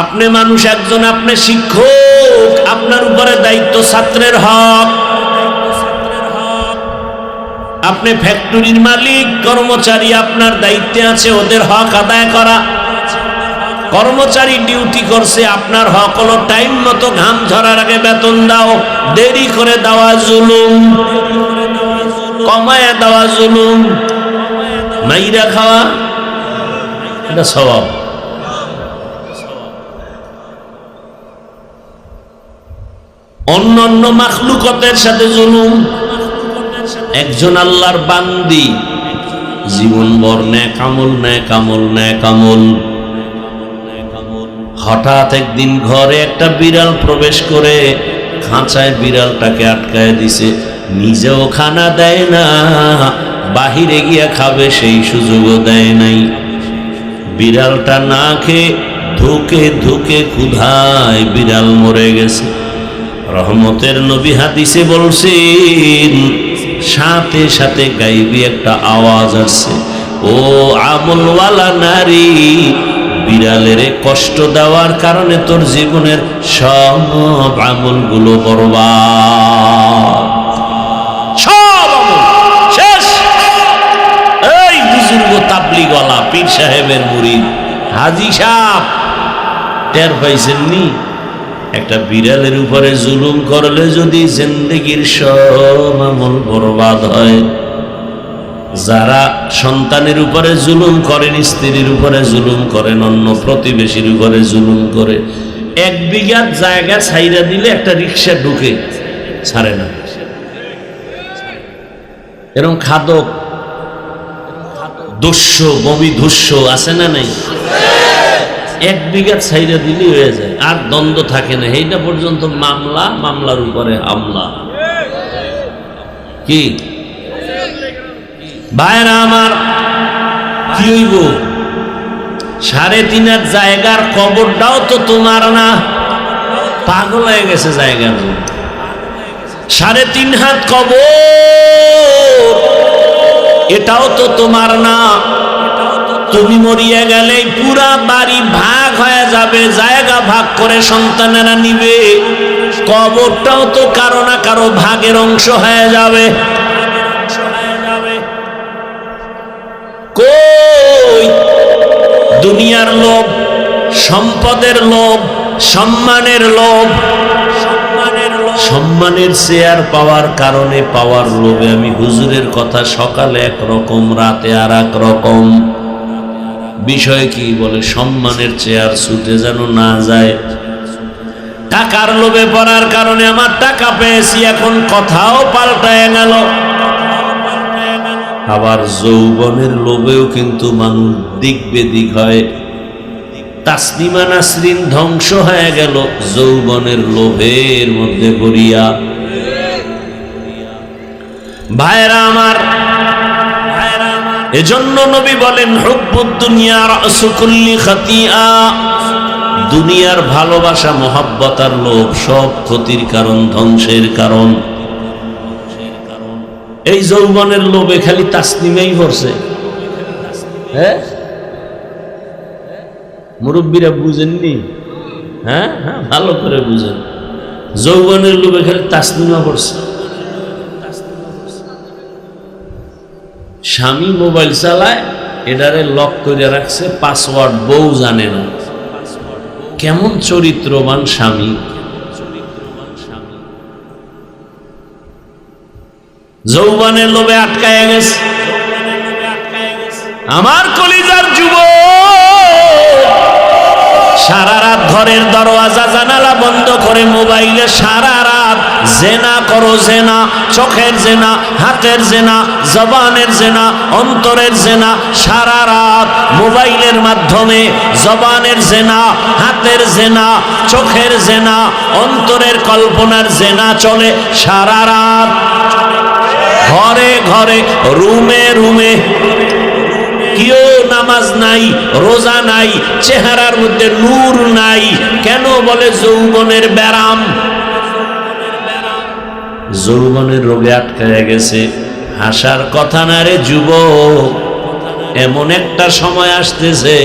Speaker 1: আপনি মানুষ একজন, আপনি শিক্ষক, আপনার উপরে দায়িত্ব ছাত্রের হক। আপনি ফ্যাক্টরির মালিক, কর্মচারী, আপনার দায়িত্বে আছে ওদের হক আদায় করা। কর্মচারী ডিউটি করছে, আপনার হক হলো টাইম মতো ঘাম ঝরার আগে বেতন দাও। দেরি করে দেওয়া জুলুম, কমায় দেওয়া জুলুম। মাইরা খাওয়া এটা স্বভাব। অন্যান্য মাখলুকতের সাথে জুলুম। একজন আল্লাহর বান্দি জীবনভর নেক আমল। হঠাৎ একদিন ঘরে একটা বিড়াল প্রবেশ করে খাঁচায় বিড়ালটাকে আটকায় দিছে। নিজেও খানা দেয় না, বাহিরে গিয়া খাবে সেই সুযোগও দেয় নাই। বিড়ালটা না খেয়ে ধুকে ধুকে ক্ষুধায় বিড়াল মরে গেছে। রহমতের নবী হাদিসে বলছেন সাথে সাথে গাইবি একটা আওয়াজ আসছে, ও আমলওয়ালা নারী, বিড়ালের কষ্ট দেওয়ার কারণে তোর জীবনের সব আমলগুলো বরবাদ, সব আমল শেষ। এই বুজুর্গ তাবলিগওয়ালা পীর সাহেবের মুরিদ হাজী সাহেব টের পাইছেননি? একটা বিড়ালের উপরে জুলুম করলে যদি জিন্দেগির সব আমল বরবাদ হয়। যারা সন্তানের উপরে জুলুম করেন, স্ত্রীর উপরে জুলুম করেন, অন্য প্রতিবেশীর উপরে জুলুম করে, 1 বিঘা জায়গা ছাইরা দিলে একটা রিক্সা ঢুকে ছাড়ে না। এরকম খাদক দস্য বমি ধুস্য আছে না নাই? 1 বিঘা ছাইরা দিলেই হয়ে যায়, আর দ্বন্দ্ব থাকে না। এইটা পর্যন্ত মামলা, মামলার উপরে হামলা। কি ভাইরা আমার, কি হইব? 3.5 হাত জায়গার কবরটাও তো তোমার না, পাগল হয়ে গেছে জায়গার। 3.5 হাত কবর, এটাও তো তোমার না। তুমি মরিয়া গেলে পুরা বাড়ি ভাগ হয়ে যাবে, জায়গা ভাগ করে সন্তানেরা নিবে, কবরটাও তো কারো না কারো ভাগের অংশ হয়ে যাবে। কই দুনিয়ার লোভ, সম্পদের লোভ, সম্মানের লোভ, সম্মানের চেয়ার পাওয়ার কারণে পাওয়ার লোভে আমি হুজুরের কথা সকালে একরকম, রাতে আর এক রকম। বিষয় কি বলে? সম্মানের চেয়ার ছুটে যেন না যায়। টাকার লোভে পড়ার কারণে আমার টাকা পেয়েছি, এখন কথাও পাল্টায় গেল। আবার যৌবনের লোভেও কিন্তু মানুষ দিক বেদিক হয়। তাসলিমা নাসরিন ধ্বংস হয়ে গেল যৌবনের লোভের মধ্যে পড়িয়া। ভাইরা আমার, এজন্য নবী বলেন হুব্বুদ দুনিয়া রাসু কুল্লি খাতিয়া, দুনিয়ার ভালোবাসা, মোহাব্বত আর লোভ সব ক্ষতির কারণ, ধ্বংসের কারণ। এই যৌবনের লোভে খালি তাসলিমেই পড়ছে। হ্যাঁ, মুরব্বীরা বুঝেননি? হ্যাঁ হ্যাঁ, ভালো করে বুঝেন। যৌবনের লোভে খালি তাসলিমা পড়ছে। স্বামী মোবাইল চালায়, এটারে লক করে রাখছে, পাসওয়ার্ড বউ জানে না। কেমন চরিত্রবান স্বামী! যৌবনের লোভে আটকায় গেছে। আমার কলিজার যুবক, সারা রাত ঘরের দরওয়াজা জানালা বন্ধ করে মোবাইলে সারা রাত জেনা করো, জেনা, চোখের জেনা, হাতের জেনা, জবানের জেনা, অন্তরের জেনা। সারা রাত মোবাইলের মাধ্যমে জবানের জেনা, হাতের জেনা, চোখের জেনা, অন্তরের কল্পনার জেনা চলে সারা রাত। ঘরে ঘরে, রুমে রুমে, কেউ নামাজ নাই, রোজা নাই, চেহারার মধ্যে নূর নাই। কেন? বলে যৌবনের ব্যারাম, যৌবনের রোগে আটকায় গেছে। হাসার কথা না রে যুবক, এমন একটা সময় আসতেছে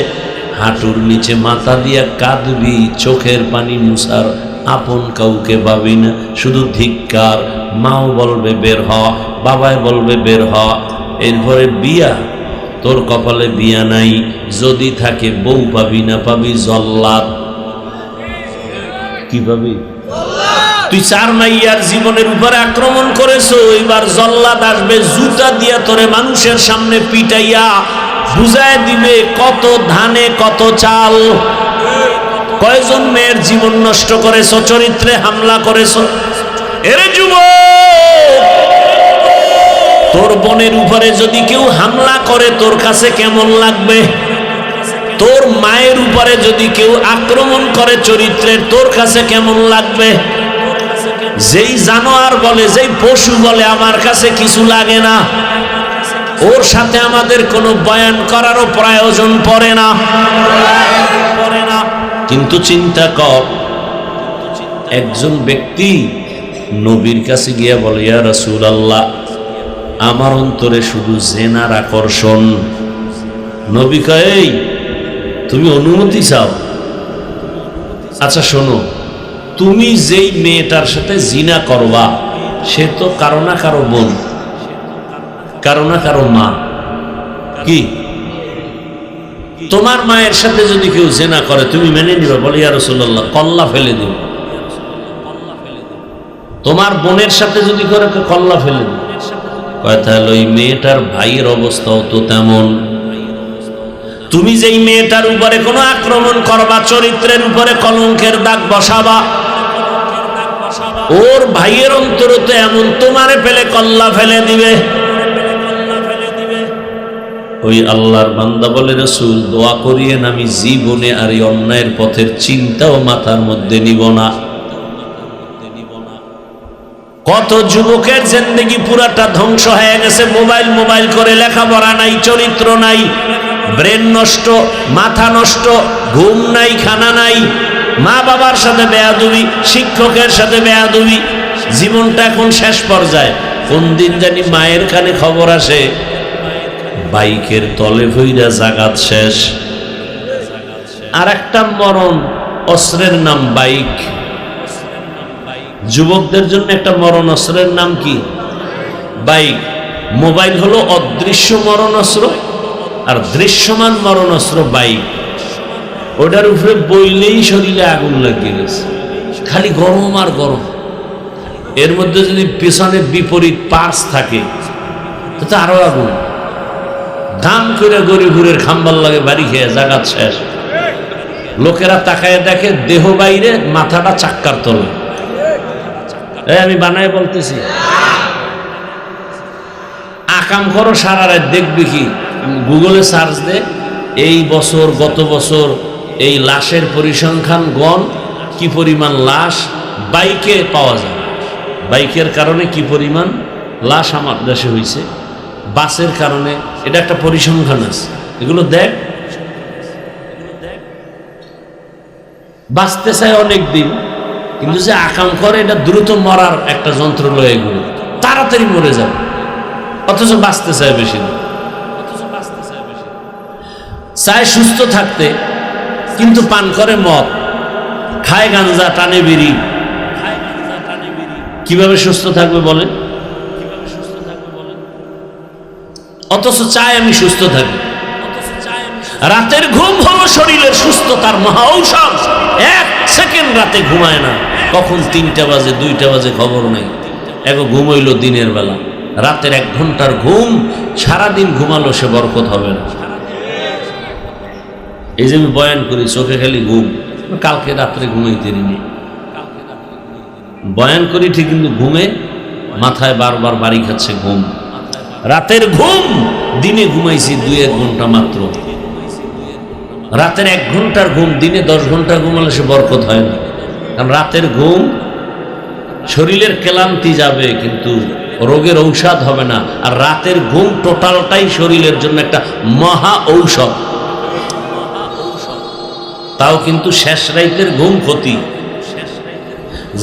Speaker 1: হাঁটুর নিচে মাথা দিয়া কাঁদবি, চোখের পানি মুছার আপন কাউকে পাবি না, শুধু ধিক্কার। মাও বলবে বের হ, বাবাই বলবে বের হ। এরপরে বিয়া, তোর কপালে বিয়া নাই, যদি থাকে বউ পাবি না, পাবি জল্লাদ। কি পাবি? তুই 4 মাইয়ার জীবনের উপরে আক্রমণ করেছো, এবার জল্লাদ আসবে, জুতা দিয়া তোরে মানুষের সামনে পিটাইয়া বুঝায় দিবে কত ধানে কত চাল। কয়জন মেয়ের জীবন নষ্ট করেছো, চরিত্রে হামলা করেছো। এরে যুবক, তোর বোনের উপরে যদি কেউ হামলা করে তোর কাছে কেমন লাগবে? তোর মায়ের উপরে যদি কেউ আক্রমণ করে চরিত্রের, তোর কাছে কেমন লাগবে? যেই জানোয়ার বলে, যেই পশু বলে আমার কাছে কিছু লাগে না, ওর সাথে আমাদের কোনো বয়ান করারও প্রয়োজন পড়ে না। কিন্তু চিন্তা কর, একজন ব্যক্তি নবীর কাছে গিয়া বলে, ইয়া রাসূলুল্লাহ, আমার অন্তরে শুধু জেনার আকর্ষণ। নবী কয়, এই তুমি অনুমতি চাও? আচ্ছা শোনো, তুমি যেই মেয়েটার সাথে জিনা করবা সে তো কারো না কারো বোন, কারো না কারো মা। কি তোমার মায়ের সাথে যদি কেউ জিনা করে তুমি মেনে নিবে? বলে, ইয়া রাসূলুল্লাহ, কল্লা ফেলে দিও। তোমার বোনের সাথে যদি করে কল্লা ফেলে দিও। কয় তাহলে ওই মেয়েটার ভাইয়ের অবস্থাও তো তেমন। তুমি যেই মেয়েটার উপরে কোনো আক্রমণ করবা, চরিত্রের উপরে কলঙ্কের দাগ বসাবা, ওর ভাইয়ের অন্তর তো এমন, তোমারে ফেলে কল্লা ফেলে দিবে। ওই আল্লাহর বান্দা বলে, রাসূল দোয়া করিয়েন, আমি জীবনে আর এই অন্যায়ের পথের চিন্তাও মাথার মধ্যে নিব না। কত যুবকের জিন্দেগি পুরাটা ধ্বংস হয়ে গেছে, মোবাইল মোবাইল করে, লেখাপড়া নাই, চরিত্র নাই, ব্রেন নষ্ট, মাথা নষ্ট, ঘুম নাই, খানা নাই, মা বাবার সাথে বেয়াদবি, শিক্ষকের সাথে বেয়াদবি, জীবনটা এখন শেষ পর্যায়ে। কোন দিন জানি মায়ের কানে খবর আসে বাইকের তলে ভইরা জাগাত শেষ। আর একটা মরণ অস্ত্রের নাম বাইক। যুবকদের জন্য একটা মরণ অস্ত্রের নাম কি? বাইক। মোবাইল হলো অদৃশ্য মরণ অস্ত্র, আর দৃশ্যমান মরণ অস্ত্র বাইক। ওটার উপরে বইলেই শরীরে আগুন লাগিয়ে গেছে, খালি গরম আর গরম। এর মধ্যে যদি পেছনে বিপরীত পার্স থাকে তো আরো আগুন। দাম করে গরিবুরের খাম্বার লাগে, বাড়ি খেয়ে জাগাত শেষ। লোকেরা তাকায় দেখে দেহ বাইরে, মাথাটা চাক্কার তলে। আমি বানায় বলতেছি, আকাম করো সারা রাত, দেখবি কি গুগলে সার্চ দে, এই বছর গত বছর এই লাশের পরিসংখ্যান গণ, কি পরিমাণ লাশ বাইকে পাওয়া যায়, বাইকের কারণে কি পরিমাণ লাশ আমার দেশে হয়েছে, বাসের কারণে, এটা একটা পরিসংখ্যান আছে। এগুলো দেখ। বাঁচতে চায় অনেক দিন, কিন্তু যে আকাম করে এটা দ্রুত মরার একটা যন্ত্র লয়ে, এগুলো তাড়াতাড়ি মরে যাবে, অথচ বাঁচতে চায় বেশি দিন। চায় সুস্থ থাকতে, কিন্তু পান করে মদ, খায় গাঞ্জা, টানে বিড়ি। কিভাবে সুস্থ থাকবে বলেন? অথচ চায় আমি সুস্থ থাকি। রাতের ঘুম হলো শরীরের সুস্থতার মহা ঔষধ। এক সেকেন্ড রাতে ঘুমায় না, কখন 3টা বাজে 2টা বাজে খবর নেই। এক ঘুমাইলো দিনের বেলা, রাতের 1 ঘন্টার ঘুম সারাদিন ঘুমালো সে বরকত হবে না। এই যে আমি বয়ান করি, চোখে খালি ঘুম, কালকে রাত্রে ঘুমাইতে নি, বয়ান করি ঠিক, কিন্তু ঘুমে মাথায় বারবার বাড়ি খাচ্ছে ঘুম। রাতের ঘুম, দিনে ঘুমাইছি 2-1 ঘন্টা মাত্র। রাতের 1 ঘন্টার ঘুম, দিনে 10 ঘন্টা ঘুমালে সে বরকত হয় না। কারণ রাতের ঘুম শরীরের ক্লান্তি যাবে, কিন্তু রোগের ঔষধ হবে না। আর রাতের ঘুম টোটালটাই শরীরের জন্য একটা মহা ঔষধ। তাও কিন্তু শেষ রাতের ঘুম ক্ষতি।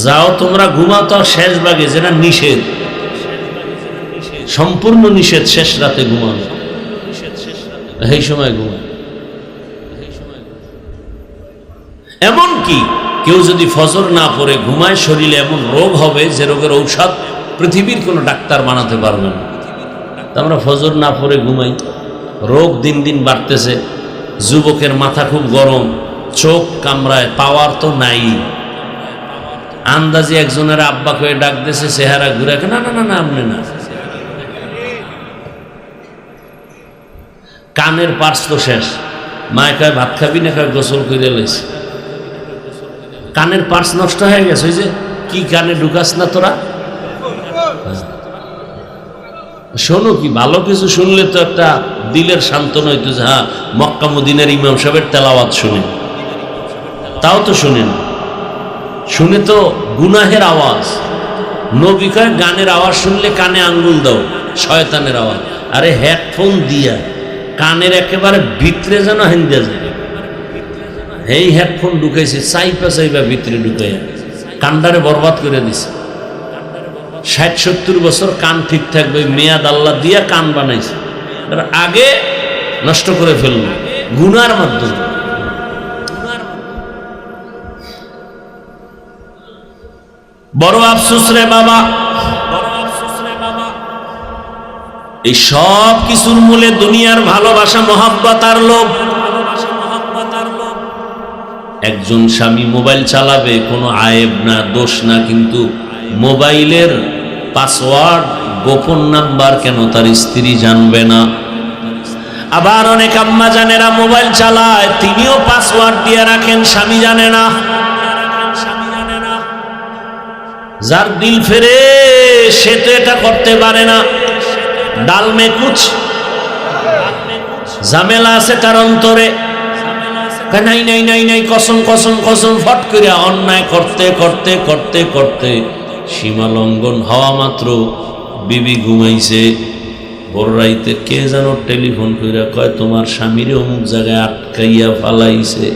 Speaker 1: যাও তোমরা ঘুমাও, তাও শেষ ভাগে, যেটা নিষেধ, সম্পূর্ণ নিষেধ শেষ রাতে ঘুমানো, এই সময় ঘুমায়। এমনকি কেউ যদি ফজর না পড়ে ঘুমায়, শরীরে এমন রোগ হবে যে রোগের ঔষধ পৃথিবীর কোনো ডাক্তার বানাতে পারবে না। আমরা ফজর না পড়ে ঘুমাই, রোগ দিন দিন বাড়তেছে। যুবকের মাথা খুব গরম, চোখ কামড়ায়, পাওয়ার তো নাই। আন্দাজে একজনের আব্বা কয়ে ডাক দিয়েছে, চেহারা ঘুরে, না না না না আপনি না। কানের পার্স তো শেষ, মায় কয় ভাত খাবি না, কয় গোসল করে লইছে। কানের পার্স নষ্ট হয়ে গেছে। ওই যে কি কানে ঢুকাস না তোরা, শোনো কি, ভালো কিছু শুনলে তো একটা দিলের সান্ত্বনা হইতো যে হ্যাঁ মক্কা মদিনার ইমাম সাহেবের তেলাওয়াত শুনে, তাও তো শুনেন। শুনে তো গুনাহের আওয়াজ। নবী কয় গানের আওয়াজ শুনলে কানে আঙ্গুল দাও, শয়তানের আওয়াজ। আরে হেডফোন দিয়া কানের একেবারে ভিতরে যেন হেন্দে যায়, এই হেডফোন ঢুকাইছে, চাইপা চাইবা ভিতরে ঢুকাইয়া কান্ডারে বরবাদ করে দিছে। 60-70 বছর কান ঠিক থাকবে, মেয়াদ আল্লাহ দিয়া কান বানাইছে, আগে নষ্ট করে ফেলল গুনার মাধ্যমে। বড় আফসোস রে বাবা, এই সব কিছুর মূলে দুনিয়ার ভালোবাসা, মহব্বত আর লোভ। একজন স্বামী মোবাইল চালাবে, কোনো আয়েব না, দোষ না, কিন্তু মোবাইলের পাসওয়ার্ড, গোপন নাম্বার কেন তার স্ত্রী জানবে না? আবার অনেক আম্মা জানেরা মোবাইল চালায়, তিনিও পাসওয়ার্ড দিয়ে রাখেন, স্বামী জানে না। যার দিল ফেরে সে তো এটা করতে পারে না। ডাল মে কুছ ঝামেলা আছে তার অন্তরে, নাই নাই নাই নাই, কসম কসম কসম, ফট করে অন্যায় করতে করতে করতে করতে সীমা লঙ্ঘন হওয়া মাত্র বিবি ঘুমাইছে, বড় রাইতে কে যেন টেলিফোন করে কয় তোমার স্বামীরে অমুক জায়গায় আটকাইয়া ফালাইছে।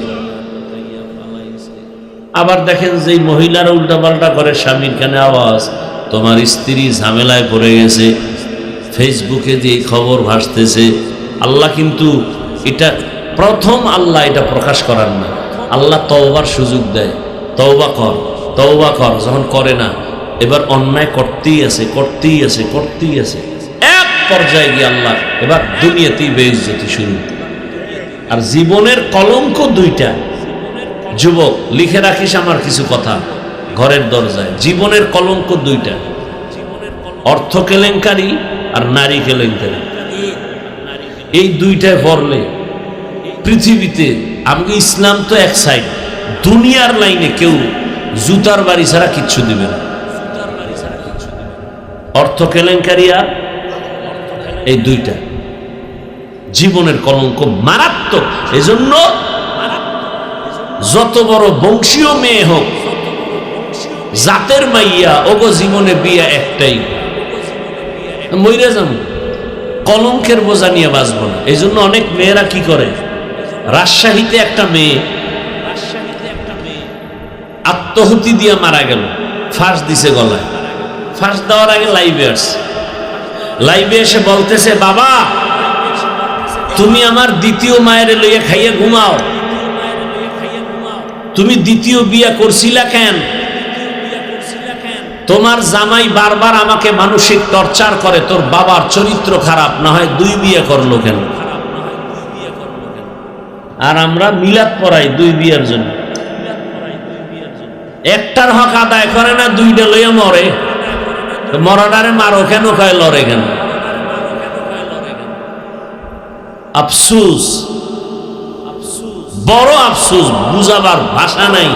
Speaker 1: আবার দেখেন যে মহিলারা উল্টাপাল্টা করে, স্বামীর কানে আওয়াজ, তোমার স্ত্রী ঝামেলায় পড়ে গেছে, ফেসবুকে দিয়ে খবর ভাসতেছে। আল্লাহ কিন্তু এটা প্রথম, আল্লাহ এটা প্রকাশ করার না, আল্লাহ তওবার সুযোগ দেয়, তওবা কর তওবা কর। যখন করে না, এবার অন্যায় করতেই আছে করতেই আছে করতেই আছে, এক পর্যায়ে গিয়ে আল্লাহ এবার দুনিয়াতেই বেইজ্জতি শুরু। আর জীবনের কলঙ্ক দুইটা। যুবক লিখে রাখিস আমার কিছু কথা ঘরের দরজায়, জীবনের কলঙ্ক দুইটা, অর্থ কেলেঙ্কারি আর নারী কেলেঙ্কারি। এই দুইটায় পড়লে পৃথিবীতে, আমি ইসলাম তো এক সাইড, দুনিয়ার লাইনে কেউ জুতার বাড়ি ছাড়া কিচ্ছু দিবে না। অর্থ কেলেঙ্কারি আর এই দুইটা জীবনের কলঙ্ক, মারাত্মক। এজন্য যত বড় বংশীয় মেয়ে হোক, জাতের মাইয়া, ওগো জীবনে বিয়া একটাই, মইরা যান, কলঙ্কের বোঝা নিয়ে বাঁচব না। এই জন্য অনেক মেয়েরা কি করে, রাজশাহীতে একটা মেয়ে আত্মহত্যা দিয়ে মারা গেল, ফাঁস দিছে গলায়। ফাঁস দেওয়ার আগে লাইভে আসছে, লাইভে এসে বলতেছে, বাবা তুমি আমার দ্বিতীয় মায়ের লইয়া খাইয়ে ঘুমাও, তুমি দ্বিতীয় বিয়া করছিলা কেন? তোমার জামাই বারবার আমাকে মানসিক টর্চার করে, তোর বাবার চরিত্র খারাপ, না হয় দুই বিয়ে করলো কেন? আর আমরা মিলাদ পড়াই দুই বিয়ের জন্য, একটার হক আদায় করে না, দুইটা লইয়া মরে। মরাডারে মারো কেন, কয় লড়ে কেন? আফসুস, বড় আফসুস, বুঝাবার ভাষা নাই।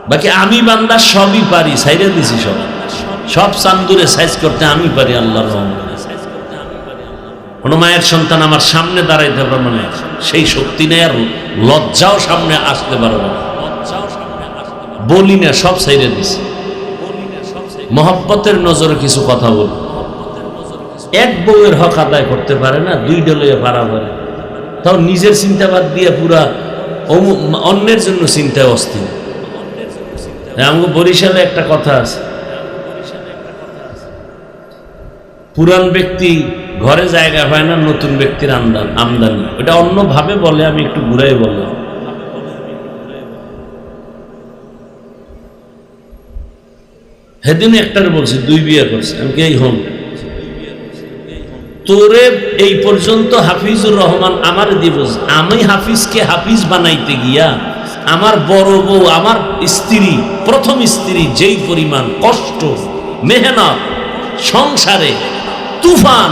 Speaker 1: বাকি আমি বান্দা সবই পারি, সাইরে দিছি, সব সব চান্দুরে সাইজ করতে আমি পারি, আল্লাহর রহমতে। কোন মায়ের সন্তান আমার সামনে দাঁড়াইতে পারবে না, সেই শক্তি নেই, আর লজ্জাও সামনে আসতে পারবে না। বলি না, সব সাইরে দিছি। মহব্বতের নজরে কিছু কথা বল, এক বউয়ের হক আদায় করতে পারে না, দুই ডলে পারা পারে, তাও নিজের চিন্তাবাদ দিয়ে পুরা অন্যের জন্য চিন্তায় অস্থির। আমাকে বরিশালে একটা কথা আছে, পুরান ব্যক্তি ঘরে জায়গা পায় না, নতুন ব্যক্তির আমদানি। ওটা অন্যভাবে বলে, আমি একটু ঘুরাই বললাম। সেদিন একটারে বলছি দুই বিয়ে করছে, আমি এই হন তোরে এই পর্যন্ত হাফিজুর রহমান আমার দিব, আমি হাফিজকে হাফিজ বানাইতে গিয়া আমার বড় বউ, আমার স্ত্রী, প্রথম স্ত্রী যেই পরিমাণ কষ্ট, মেহনত, সংসারে তুফান,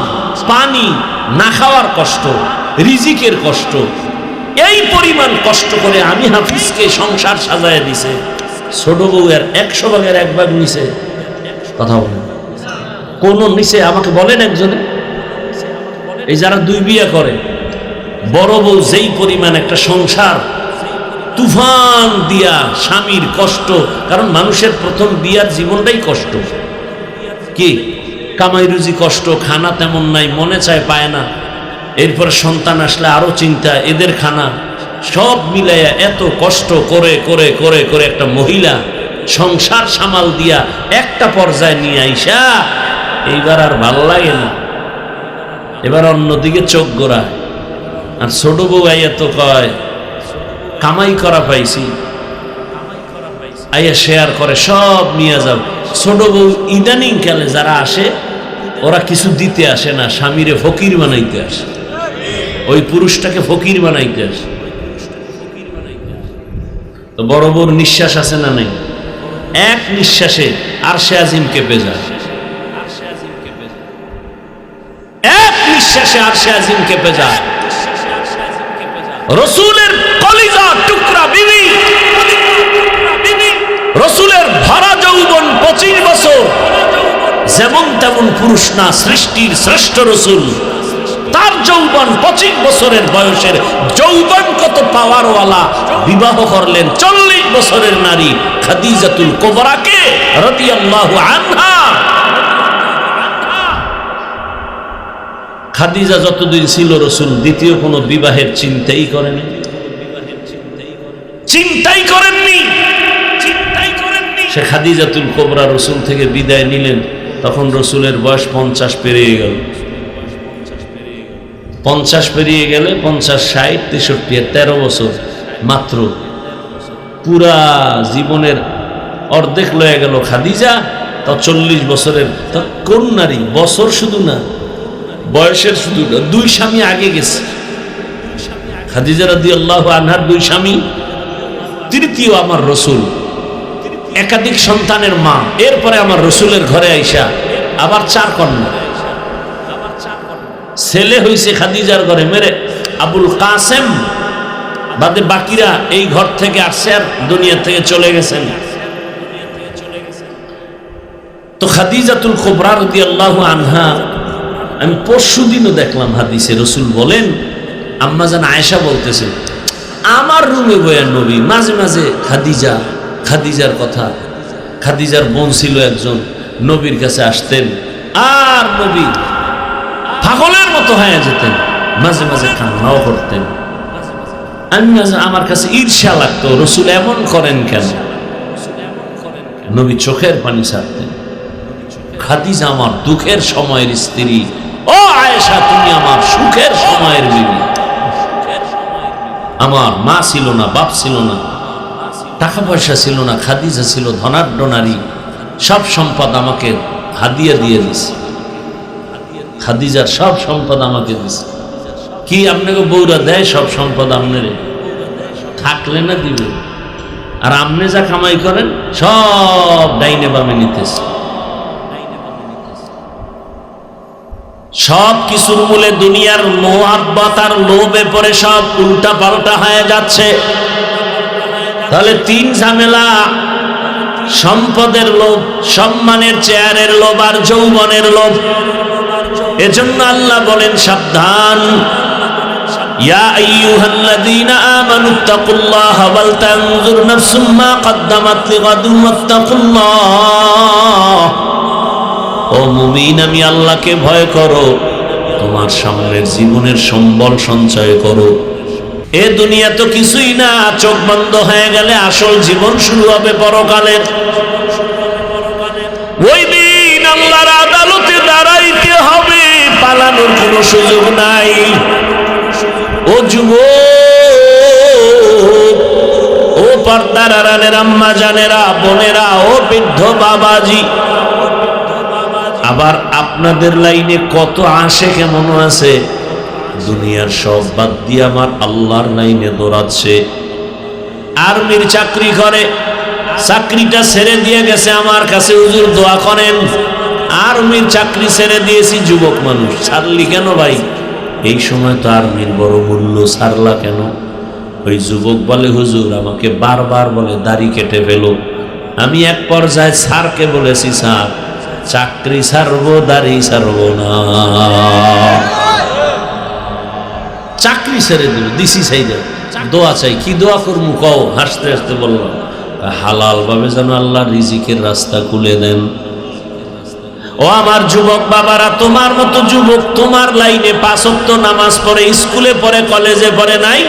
Speaker 1: পানি না খাওয়ার কষ্ট, রিজিকের কষ্ট, এই পরিমাণ কষ্ট করে আমি হাফিজকে সংসার সাজায় দিছে, ছোট বউয়ের 100 ভাগের 1 ভাগ নিছে। কথা বলেন, কোন নিচে আমাকে বলেন একজনে? এই যারা দুই বিয়ে করে, বড় বউ যেই পরিমাণ একটা সংসার তুফান দিয়া, স্বামীর কষ্ট, কারণ মানুষের প্রথম বিয়ার জীবনটাই কষ্ট, কি কামাই রুজি কষ্ট, খানা তেমন নাই, মনে চায় পায় না, এরপরে সন্তান আসলে আরো চিন্তা, এদের খানা, সব মিলাইয়া এত কষ্ট করে করে করে করে একটা মহিলা সংসার সামাল দিয়া একটা পর্যায়ে নিয়ে আইসা এইবার আর ভাল লাগে না, এবার অন্যদিকে চোখ গোড়ায়। আর ছোট বউ আইয়া তো কয় কামাই করা পাইছি, আইয়া শেয়ার করে সব নিয়ে যাব। ছোট বউ ইদানিং কালে যারা আসে ওরা কিছু দিতে আসে না, স্বামীরে ফকির বানাইতে আসে, ওই পুরুষটাকে ফকির বানাইতে আসে। তো বড় বড় নিঃশ্বাস আছে না নেই, এক নিঃশ্বাসে আরশে আজিম কেঁপে যায়, এক নিঃশ্বাসে আরশে আজিম কেঁপে যায়। রসুলের কলিজা টুকরা বিবি, রসুলের ভরা যৌবন 25 বছর, যেমন তেমন পুরুষ না, সৃষ্টির শ্রেষ্ঠ রসুল, তার যৌবন 25 বছরের বয়সের যৌবন কত পাওয়ারওয়ালা বিবাহ করলেন 40 বছরের নারী খাদিজাতুল কুবরাকে রাদিয়াল্লাহু আনহা। খাদিজা যতদিন ছিল রসুল দ্বিতীয় কোনো বিবাহের চিন্তাই করেনি, চিন্তাই করেননি। সে খাদিজাতুল কুবরা রসুল থেকে বিদায় নিলেন, তখন রসুলের বয়স 50 পেরিয়ে গেল। 50 পেরিয়ে গেলে 50, 60, 63, 13 বছর মাত্র, পুরা জীবনের অর্ধেক লয়ে গেল খাদিজা। তা 40 বছরের, তা কোন নারী বছর শুধু না, বয়সের শুধু না, 2 স্বামী আগে গেছে। খাদিজা রাদিয়াল্লাহু আনহার 2 স্বামী, তৃতীয় আমার রসুল, একাধিক সন্তানের মা, এরপরে আমার রসুলের ঘরে আইসা আবার 4 কন্যা। ছেলে হইছে খাদিজার ঘরে মেরে আবুল কাসেম, বাদে বাকিরা এই ঘর থেকে আসছে আর দুনিয়া থেকে চলে গেছেন। তো খাদিজাতুল কুবরা রাদিয়াল্লাহু আনহা, আমি পরশুদিনও দেখলাম হাদিসে রসুল বলেন, আম্মা জান আয়েশা বলতেছে আমার রুমে বয়ান নবী মাঝে মাঝে খাদিজার কথা, খাদিজার বোন ছিল একজন, নবীর কাছে আসতেন আর নবী পাগলের মতো হয়ে যেতেন, মাঝে মাঝে কান্নাও করতেন। আমি আমার কাছে ঈর্ষা লাগতো, রসুল এমন করেন কেন? নবী চোখের পানি ছাড়তেন। খাদিজা আমার দুঃখের সময়ের স্ত্রী, ও আয়েশা তুমি আমার সুখের সময়ের বিবি। আমার মা ছিল না, বাপ ছিল না, টাকা পয়সা ছিল না, খাদিজা ছিল ধনাঢ্য নারী, সব সম্পদ আমাকে হাদিয়া দিয়ে দিছে। খাদিজার সব সম্পদ আমাকে দিছে। কি আপনাকে বউরা দেয় সব সম্পদ? আপনারে থাকলে না দিবে, আর আপনি যা কামাই করেন সব ডাইনে বামে নিতেছে। সব কিছুর মূলে দুনিয়ার মোহাব্বত আর লোভে পড়ে সব উল্টা পাল্টা হয়ে যাচ্ছে। তাহলে 3 ঝামেলা, সম্পদের লোভ, সম্মানের চেয়ারের লোভ আর যৌবনের লোভ। এজন্য আল্লাহ বলেন সাবধান, ইয়া আইয়ুহাল্লাযীনা আমানুত্তাকুল্লাহা ওয়াল তানজুর নাফসুম মা কদ্দামাত লিগাদিন ওয়াত্তাকুল্লাহ। ও মুমিন, আমি আল্লাহকে ভয় করো, তোমার সামনের জীবনের সম্বল সঞ্চয় করো। এ দুনিয়া তো কিছুই না, চোখ বন্ধ হয়ে গেলে আসল জীবন শুরু হবে পরকালের। ওই দিন আল্লাহর আদালতে দাঁড়াইতে হবে, পালানোর কোনো সুযোগ নাই। ও যুবক, ও পর্দার আড়ালের আম্মা জানেরা, বোনেরা, ও বৃদ্ধ বাবাজি, আবার আপনাদের লাইনে কত আসে কেমন আছে, দুনিয়ার সব বাদ দিয়ে আমার আল্লাহর লাইনে দৌড়াচ্ছে। আর্মির চাকরি করে, চাকরিটা ছেড়ে দিয়ে গেছে আমার কাছে, হুজুর দোয়া করেন। আর্মির চাকরি ছেড়ে দিয়েছি। যুবক মানুষ, ছাড়লি কেন ভাই? এই সময় তো আর্মির বড় মূল্য, ছাড়লা কেন? ওই যুবক বলে, হুজুর আমাকে বারবার বলে দাড়ি কেটে ফেলো। আমি এক পর্যায়ে স্যারকে বলেছি, স্যার চাকরি ছাড়বো, দাড়ি ছাড়বো না। চাকরি ছেড়ে দিল, দিছি চাই, দোয়া চাই। কি দোয়া করবো কও? হাসতে হাসতে বললাম, হালাল ভাবে যেন আল্লাহ রিজিকের রাস্তা খুলে দেন। ও আমার যুবক বাবারা, তোমার মতো যুবক তোমার লাইনে 5 ওয়াক্ত নামাজ পড়ে, স্কুলে পড়ে, কলেজে পড়ে নাই,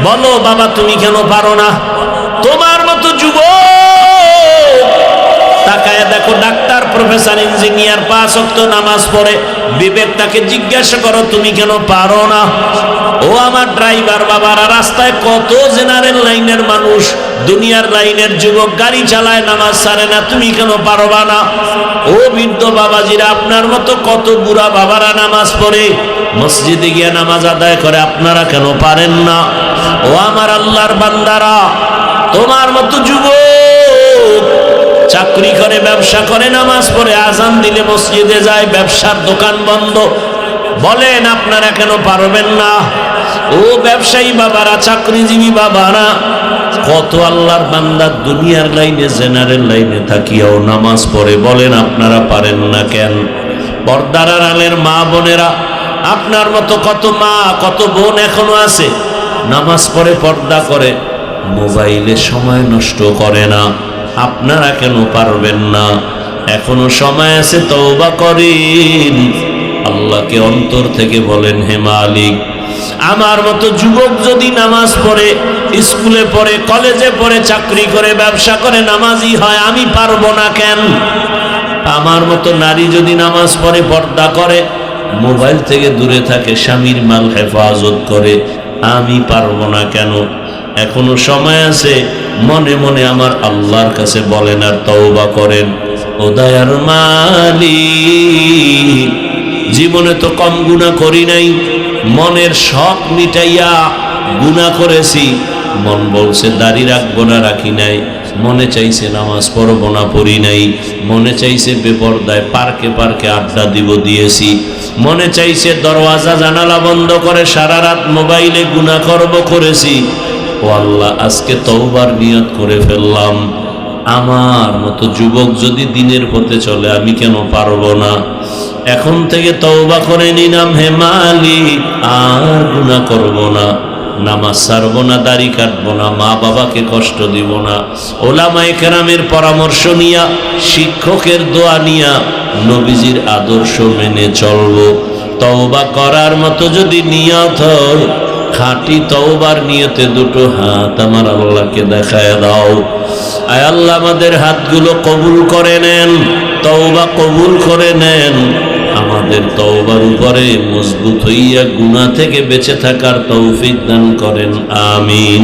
Speaker 1: বলো বাবা তুমি কেন পারো না? তোমার মতো যুবক তাকায় দেখো, ডাক্তার, প্রফেসর, ইঞ্জিনিয়ার, 5 ওয়াক্ত নামাজ পড়ে, বিবেকটাকে জিজ্ঞাসা করো তুমি কেন পারো না? ও আমার ড্রাইভার বাবারা, রাস্তায় কত জেনারেল লাইনের মানুষ, দুনিয়ার লাইনের যুবক গাড়ি চালায়, নামাজ ছাড়ে না, তুমি কেন পারবা না? ও বৃদ্ধ বাবাজিরা, আপনার মতো কত বুড়া বাবারা নামাজ পড়ে, মসজিদে গিয়ে নামাজ আদায় করে, আপনারা কেন পারেন না? ও আমার আল্লাহর বান্দারা, তোমার মতো যুবক চাকরি করে, ব্যবসা করে, নামাজ পড়ে, আজান দিলে মসজিদে যায়, ব্যবসার দোকান বন্ধ, বলেন আপনারা কেন পারবেন না? ও ব্যবসায়ী বাবারা, চাকরিজীবী বাবারা, কত আল্লাহর বান্দা দুনিয়ার লাইনে, জেনারেল লাইনে থাকিয়াও নামাজ পড়ে, বলেন আপনারা পারেন না কেন? পর্দার আড়ালের মা বোনেরা, আপনার মতো কত মা, কত বোন এখনো আছে, নামাজ পড়ে, পর্দা করে, মোবাইলে সময় নষ্ট করে না, আপনারা কেন পারবেন না? এখনো সময় আছে, তওবা করেন, আল্লাহকে অন্তর থেকে বলেন, হে মালিক, আমার মতো যুবক যদি নামাজ পড়ে, স্কুলে পড়ে, কলেজে পড়ে, চাকরি করে, ব্যবসা করে, নামাজি হয়, আমি পারবো না কেন? আমার মতো নারী যদি নামাজ পড়ে, পর্দা করে, মোবাইল থেকে দূরে থাকে, স্বামীর মাল হেফাজত করে, আমি পারবো না কেন? এখনো সময় আছে, মনে মনে আমার আল্লাহর কাছে বলেন আর তওবা করেন। ও দয়ার মালিক, জীবনে তো কম গুনাহ করি নাই, মনের শখ মিটাইয়া গুনাহ করেছি, মন বলছে দাড়ি রাখবো না, রাখি নাই, মনে চাইছে নামাজ পড়বো না, পড়ি নাই, মনে চাইছে বেপরদায় পার্কে পার্কে আড্ডা দিব, দিয়েছি, মনে চাইছে দরওয়াজা জানালা বন্ধ করে সারা রাত মোবাইলে গুনাহ করব, করেছি। ও আল্লাহ, আজকে তওবার নিয়ত করে ফেললাম, আমার মতো যুবক যদি দিনের পথে চলে, আমি কেন পারবো না? এখন থেকে তওবা করে নিলাম, হে মালিক, আর গুনাহ করব না, নামাজ ছাড়বো না, দাড়ি কাটবো না, মা বাবাকে কষ্ট দিব না, ওলামায়ে কেরামের পরামর্শ নিয়া, শিক্ষকের দোয়া নিয়া, নবীজির আদর্শ মেনে চলবো। তওবা করার মতো যদি নিয়ত হয়, খাঁটি তওবার নিয়তে দুটো হাত আমার আল্লাহকে দেখায় দাও। আয় আল্লাহ, আমাদের হাতগুলো কবুল করে নেন, তওবা কবুল করে নেন, আমাদের তওবার উপরে মজবুত হইয়া গুনাহ থেকে বেঁচে থাকার তৌফিক দান করেন, আমিন।